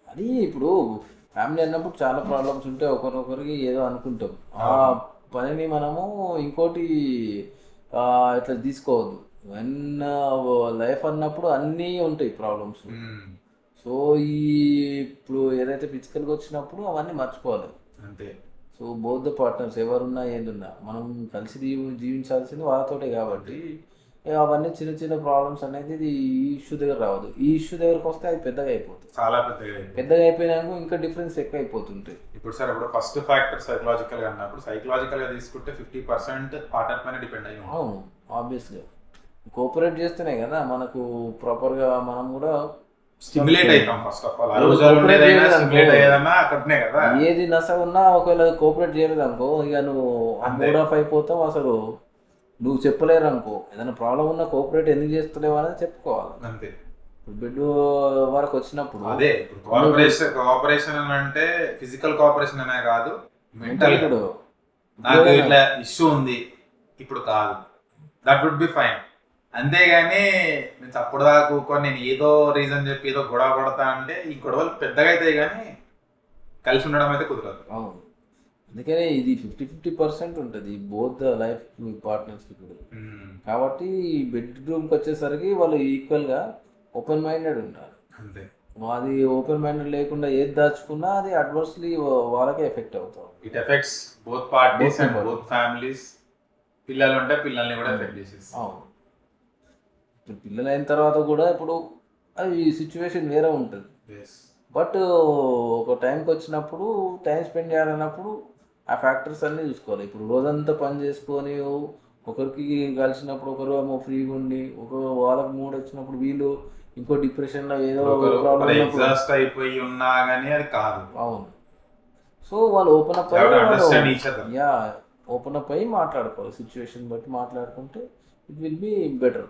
అది ఇప్పుడు ఫ్యామిలీ అన్నప్పుడు చాలా ప్రాబ్లమ్స్ ఉంటాయి. ఒకరికొకరికి ఏదో అనుకుంటాం. ఆ పనిని మనము ఇంకోటి ఇట్లా తీసుకోవద్దు. వెన్ లైఫ్ అన్నప్పుడు అన్నీ ఉంటాయి ప్రాబ్లమ్స్. సో ఇప్పుడు ఏదైతే ఫిజికల్గా వచ్చినప్పుడు అవన్నీ మర్చిపోవాలి. అంతే. సో బోత్ ద పార్ట్నర్స్ ఎవరున్నా ఏదున్నా మనం కలిసి జీవించాల్సింది వాళ్ళతోటే కాబట్టి అవన్నీ చిన్న చిన్న ప్రాబ్లమ్స్ అనేది ఈ ఇష్యూ దగ్గర రావద్దు. ఈ ఇష్యూ దగ్గరకు వస్తే అది పెద్దగా అయిపోతుంది. చాలా పెద్దగా అయిపోయినాక ఇంకా డిఫరెన్స్ ఎక్కువ అయిపోతుంటాయి. ఇప్పుడు సార్ ఇప్పుడు ఫస్ట్ ఫ్యాక్టర్ సైకలాజికల్ గా అన్నప్పుడు సైకలాజికల్ గా తీసుకుంటే 50% పార్ట్నర్ పైన డిపెండ్ అయ్యి. అవును, ఆబ్వియస్గా కోఆపరేట్ చేస్తేనే కదా మనకు ప్రాపర్గా మనం కూడా స్టిమ్యులేట్ అవుతాం. ఫస్ట్ ఆఫ్ ఆల్ స్టిమ్యులేట్ అయ్యేదన్నా అక్కడనే కదా. ఏది నస ఉన్నా ఒకవేళ కోఆపరేట్ చేయలేదు అనుకో ఇక నువ్వు మూడ్ ఆఫ్ అయిపోతావు. అసలు నువ్వు చెప్పలేరు అనుకో, ఏదైనా ప్రాబ్లం ఉన్నా కోఆపరేట్ ఎందుకు చేస్తలేవు అనేది చెప్పుకోవాలి. అంతే. బెడ్ వరకు వచ్చినప్పుడు అదే కోఆపరేషన్ అంటే ఫిజికల్ కోఆపరేషన్ అనే కాదు, మెంటల్. ఇప్పుడు నాకు ఇట్లా ఇష్యూ ఉంది ఇప్పుడు కాదు, దట్ వుడ్ బి ఫైన్. అంతేగాని నేను తప్పుడు దాకా కూకొని నేను ఏదో రీజన్ చెప్పి ఏదో గొడవ పడతా అంటే ఈ గొడవలు పెద్దగా అవుతాయి కానీ కలిసి ఉండడం అయితే కుదరదు. అవును, అందుకనే ఇది 50-50% ఉంటుంది బోత్ ద లైఫ్ పార్ట్నర్స్ ఇప్పుడు. కాబట్టి బెడ్రూమ్కి వచ్చేసరికి వాళ్ళు ఈక్వల్గా ఓపెన్ మైండెడ్ ఉండాలి. అంతే. అది ఓపెన్ మైండెడ్ లేకుండా ఏది దాచుకున్నా అది అడ్వర్స్లీ వాళ్ళకే ఎఫెక్ట్ అవుతాం. It effects both parties Both and people. Both families. పిల్లలు ఉంటే పిల్లల్ని కూడా ఎఫెక్ట్ చేసేసి. అవును. ఇప్పుడు పిల్లలు అయిన తర్వాత కూడా ఇప్పుడు అది సిచ్యువేషన్ వేరే ఉంటుంది. బట్ ఒక టైంకి వచ్చినప్పుడు టైం స్పెండ్ చేయాలన్నప్పుడు ఆ ఫ్యాక్టర్స్ అన్నీ చూసుకోవాలి. ఇప్పుడు రోజంతా పని చేసుకొని ఒకరికి కలిసినప్పుడు ఒకరు ఏమో ఫ్రీగా ఉండి వాళ్ళకి మూడ్ వచ్చినప్పుడు వీళ్ళు ఇంకో డిప్రెషన్లో ఏదో ప్రాబ్లం ఎగ్జాస్ట్ అయిపోయి ఉన్నా కానీ అది కాదు. అవును. సో వాళ్ళు open up yeah open up అయ్యి మాట్లాడుకోవాలి. సిచ్యువేషన్ బట్టి మాట్లాడుకుంటే it will be better.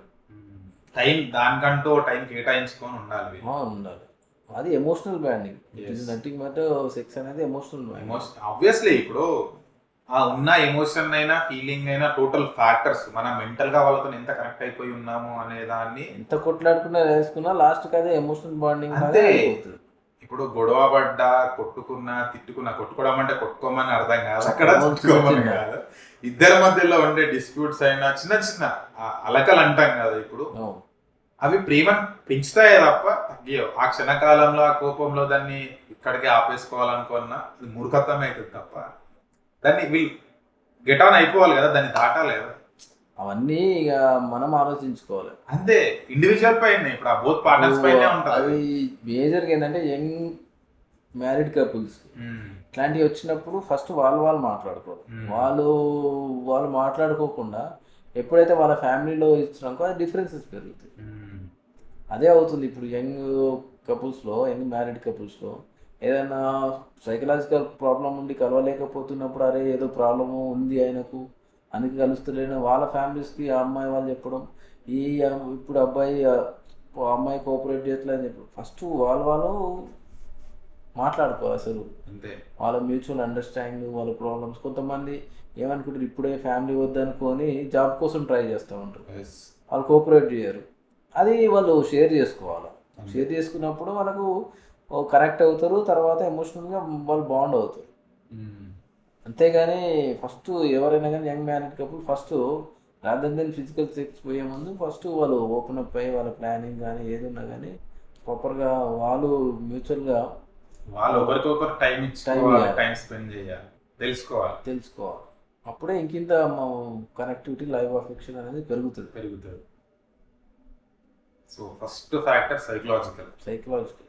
Time దానికంటూ టైం కేటాయించుకొని ఉండాలి. ఉండాలి. అది emotional bonding. It is nothing but sex అనేది ఎమోషనల్ బాండింగ్. ఆబ్వియస్లీ ఇప్పుడు ఆ ఉన్న ఎమోషన్ అయినా ఫీలింగ్ అయినా టోటల్ ఫ్యాక్టర్స్ మనం మెంటల్ గా వాళ్ళతో ఎంత కనెక్ట్ అయిపోయి ఉన్నాము అనే దాన్ని ఎంత కొట్లాడుకున్నా వేసుకున్నా లాస్ట్ కి అదే ఎమోషనల్ బాండింగ్ అంతే. ఇప్పుడు గొడవ పడ్డా కొట్టుకున్నా తిట్టుకున్నా, కొట్టుకోవడం అంటే కొట్టుకోమని అర్థం కాదు, అక్కడ తిట్టుకోమని కాదు. ఇద్దరి మధ్యలో ఉండే డిస్ప్యూట్స్ అయినా చిన్న చిన్న అలకలు అంటాం కదా, ఇప్పుడు అవి ప్రేమను పెంచుతాయే తప్ప తగ్గియవు. ఆ క్షణకాలంలో ఆ కోపంలో దాన్ని ఇక్కడికే ఆపేసుకోవాలనుకున్నా అది మూర్ఖత్వం అవుతుంది తప్ప దాన్ని వీళ్ళు గెట్ ఆన్ అయిపోవాలి కదా, దాన్ని దాటాలి కదా. అవన్నీ ఇక మనం ఆలోచించుకోవాలి అంతే. ఇండివిజువల్ పైన ఇప్పుడు ఆ బోత్ పార్ట్నర్స్ పైనే ఉంటుంది. అది మేజర్గా ఏంటంటే యంగ్ మ్యారీడ్ కపుల్స్ ఇట్లాంటివి వచ్చినప్పుడు ఫస్ట్ వాళ్ళు మాట్లాడుకోవాలి. వాళ్ళు మాట్లాడుకోకుండా ఎప్పుడైతే వాళ్ళ ఫ్యామిలీలో ఇచ్చినాకో అది డిఫరెన్సెస్ పెరుగుతాయి. అదే అవుతుంది ఇప్పుడు యంగ్ కపుల్స్లో, యంగ్ మ్యారీడ్ కపుల్స్లో ఏదైనా సైకలాజికల్ ప్రాబ్లం ఉండి కలవలేకపోతున్నప్పుడు అరే ఏదో ప్రాబ్లము ఉంది ఆయనకు అందుకు కలుస్తలేని వాళ్ళ ఫ్యామిలీస్కి ఆ అమ్మాయి వాళ్ళు చెప్పడం, ఇప్పుడు అమ్మాయి కోఆపరేట్ చేయట్లేదని చెప్పడం. ఫస్ట్ వాళ్ళు మాట్లాడుకోవాలి అసలు. అంతే. వాళ్ళ మ్యూచువల్ అండర్స్టాండింగ్, వాళ్ళ ప్రాబ్లమ్స్. కొంతమంది ఏమనుకుంటారు ఇప్పుడే ఫ్యామిలీ వద్దనుకొని జాబ్ కోసం ట్రై చేస్తూ ఉంటారు, వాళ్ళు కోఆపరేట్ చేయరు. అది వాళ్ళు షేర్ చేసుకోవాలి. షేర్ చేసుకున్నప్పుడు వాళ్ళకు కనెక్ట్ అవుతారు, తర్వాత ఎమోషనల్గా వాళ్ళు బాండ్ అవుతారు. అంతేగాని ఫస్ట్ ఎవరైనా కానీ young married couple first rather than physical sex పోయే ముందు ఫస్ట్ వాళ్ళు ఓపెన్ అప్ అయ్యి వాళ్ళ ప్లానింగ్ కానీ ఏది ఉన్నా కానీ ప్రాపర్గా వాళ్ళు మ్యూచువల్గా వాళ్ళు ఒకరికొకరు టైం స్పెండ్ చేయాలి, తెలుసుకోవాలి. అప్పుడే ఇంకింత కనెక్టివిటీ, లైవ్ అఫెక్షన్ అనేది పెరుగుతుంది. So first factor psychological.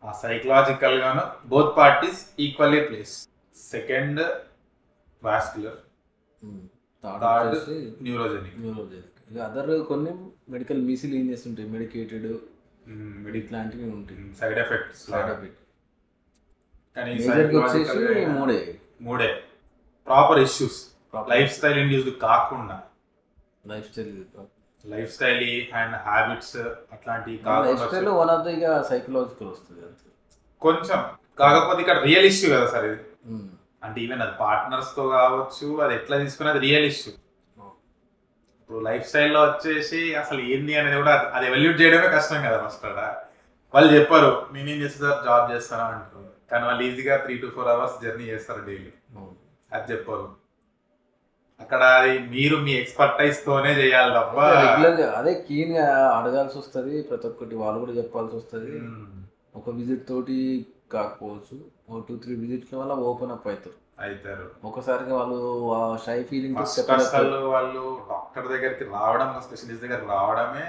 ఆ సైకలాజికల్ గాను both parties equally place. Second vascular, third neurogenic. ఇక అదర్ కొన్ని మెడికల్ మిసిలీనియస్ ఉంటాయి, మెడికేటెడ్ ఇట్లాంటివి ఉంటాయి, సైడ్ ఎఫెక్ట్స్. కానీ మూడే proper issues, life style induced కాకుండా, లైఫ్ స్టైల్ అండ్ హ్యాబిట్స్ అట్లాంటివి కాకుండా వన్ ఆఫ్ ద ఇక సైకలాజికల్ వస్తుంది కొంచెం. కాకపోతే ఇక్కడ రియల్ ఇష్యూ కదా సార్ ఇది. అంటే ఈవెన్ అది పార్ట్నర్స్ తో కావచ్చు, అది ఎట్లా తీసుకునేది రియల్ ఇష్యూ. ఇప్పుడు లైఫ్ స్టైల్లో వచ్చేసి అసలు ఏంది అనేది కూడా అది ఎవాల్యూట్ చేయడమే కష్టం కదా. ఫస్ట్ వాళ్ళు చెప్పారు నేనేం చేస్తారు జాబ్ చేస్తాను అంటారు, కానీ వాళ్ళు ఈజీగా 3 to 4 hours జర్నీ చేస్తారు డైలీ. అది చెప్పారు. అక్కడ అది మీరు మీ ఎక్స్పర్టైజ్ తోనే చేయాలి తప్ప రెగ్యులర్గా అదే కీన్గా అడగాల్సి వస్తుంది. ప్రతి ఒక్కటి వాళ్ళు కూడా చెప్పాల్సి వస్తుంది. ఒక విజిట్ తోటి కాకపోవచ్చు, 2-3 విజిట్ల వల్ల ఓపెన్ అప్ అవుతారు. ఒకసారిగా వాళ్ళు షై ఫీలింగ్ వాళ్ళు డాక్టర్ దగ్గరికి రావడం, స్పెషలిస్ట్ దగ్గరికి రావడమే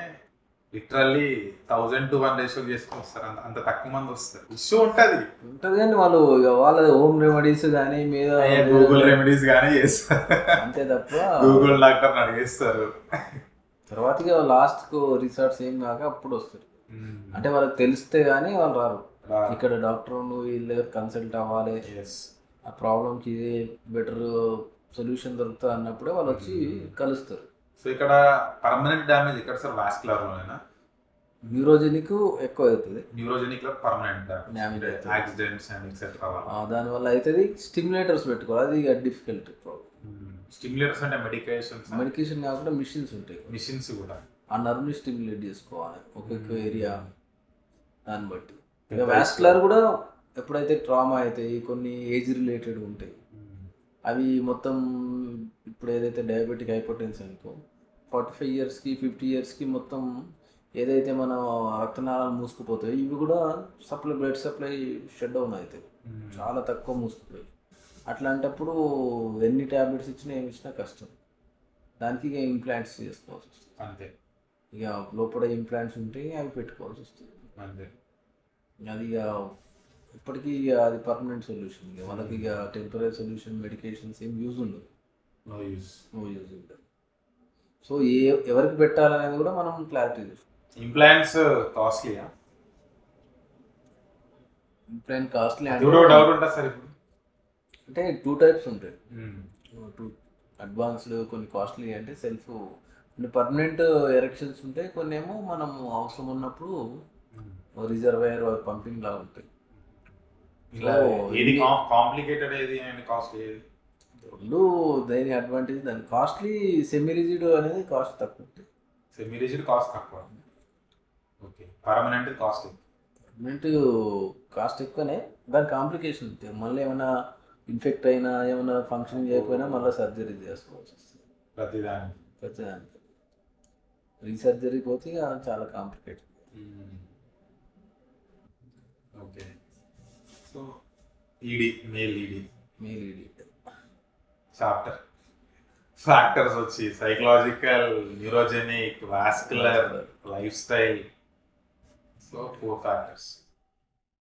లిటరల్లీ 1000 to 1 రేషియో చేసుకొని వస్తారు. అంత తక్కువ మంది వస్తారు. ఇష్యూ ఉంటుంది కానీ వాళ్ళు వాళ్ళ హోమ్ రెమెడీస్ కానీ మీద గూగుల్ రెమెడీస్ కానీ చేస్తారు అంతే తప్ప గూగుల్ డాక్టర్ని అడిగేస్తారు. తర్వాత లాస్ట్కు రిసార్ట్స్ ఏం కాక అప్పుడు వస్తారు. అంటే వాళ్ళకి తెలిస్తే కానీ వాళ్ళు రారు. ఇక్కడ డాక్టర్ వీళ్ళు కన్సల్ట్ అవ్వాలి, ఆ ప్రాబ్లంకి ఇదే బెటర్ సొల్యూషన్ దొరుకుతుంది అన్నప్పుడే వాళ్ళు వచ్చి కలుస్తారు. సో ఇక్కడ పర్మనెంట్ డ్యామేజ్ ఎక్కడ సార్? వాస్కులర్ లోనేనా? న్యూరోజెనిక్ ఎక్కువ అవుతుంది. న్యూరోజెనిక్ లో పర్మనెంట్ యాక్సిడెంట్స్ అండ్ ఎక్సెట్రా దానివల్ల అవుతుంది. స్టిమ్యులేటర్స్ పెట్టుకోవాలి, అది డిఫికల్ట్ ప్రాబ్లం. స్టిమ్యులేటర్స్ అంటే మెడికేషన్ కాకుండా మిషన్స్ ఉంటాయి. మిషన్స్ కూడా ఆ నర్వ్ని స్టిమ్యులేట్ చేసుకోవాలి ఒక్కొక్క ఏరియా దాన్ని బట్టి. ఇక వాస్కులర్ కూడా ఎప్పుడైతే ట్రామా అవుతాయి, కొన్ని ఏజ్ రిలేటెడ్ ఉంటాయి, అవి మొత్తం ఇప్పుడు ఏదైతే డయాబెటిక్ హైపర్టెన్షన్ అనుకో 45 yearsకి 50 yearsకి మొత్తం ఏదైతే మనం రక్తనాళాలు మూసుకుపోతాయో ఇవి కూడా బ్లడ్ సప్లై షట్ డౌన్ అవుతాయి, చాలా తక్కువ మూసుకుపోయి. అట్లాంటప్పుడు ఎన్ని ట్యాబ్లెట్స్ ఇచ్చినా ఏమి ఇచ్చినా కష్టం. దానికి ఇక ఇంప్లాంట్స్ చేసుకోవాల్సి వస్తుంది. అంతే. ఇక లోపల ఇంప్లాంట్స్ ఉంటే అవి పెట్టుకోవాల్సి వస్తుంది. అంతే. అది ఇక ఇప్పటికీ ఇక అది పర్మనెంట్ సొల్యూషన్. ఇక వాళ్ళకి ఇక టెంపరీ సొల్యూషన్ మెడికేషన్స్ ఏం యూజ్ ఉండదు. నో యూస్ ఉండదు. సో ఎవరికి పెట్టాలనేది కూడా మనం క్లారిటీ చూస్తాం. ఇంప్లాంట్స్ కాస్ట్లీయా? ఇంప్లాంట్ కాస్ట్లీ అది కూడా డౌట్ ఉంటుంది సార్. ఇప్పుడు అంటే 2 టైప్స్ ఉంటాయి. అడ్వాన్స్డ్, కొన్ని కాస్ట్లీ అంటే సెల్ఫ్, కొన్ని పర్మనెంట్ ఎరెక్షన్స్ ఉంటాయి, కొన్ని ఏమో మనం అవసరం ఉన్నప్పుడు రిజర్వాయర్ పంపింగ్ లాగా ఉంటాయి. ఇలా ఏది కాంప్లికేటెడ్ ఏది అండ్ కాస్ట్లీ ఏది? రెండు దేని అడ్వాంటేజ్ దాని. కాస్ట్లీ సెమీ రిజిడ్ అనేది కాస్ట్ తక్కువ ఉంటుంది. సెమీ రిజిడ్ కాస్ట్ తక్కువ. ఓకే. పర్మనెంట్ కాస్ట్ ఎక్కువ. పర్మనెంట్ కాస్ట్ ఎక్కువనే, దాని కాంప్లికేషన్ ఉంటాయి. మళ్ళీ ఏమైనా ఇన్ఫెక్ట్ అయినా, ఏమైనా ఫంక్షన్ చేయకపోయినా మళ్ళీ సర్జరీ చేసుకోవాల్సి వస్తుంది ప్రతిదానికి. రీసర్జరీ పోతే ఇక చాలా complicated. Okay. So ED, male ED chapter factors వచ్చి psychological, neurogenic, vascular, life style. So 4 factors.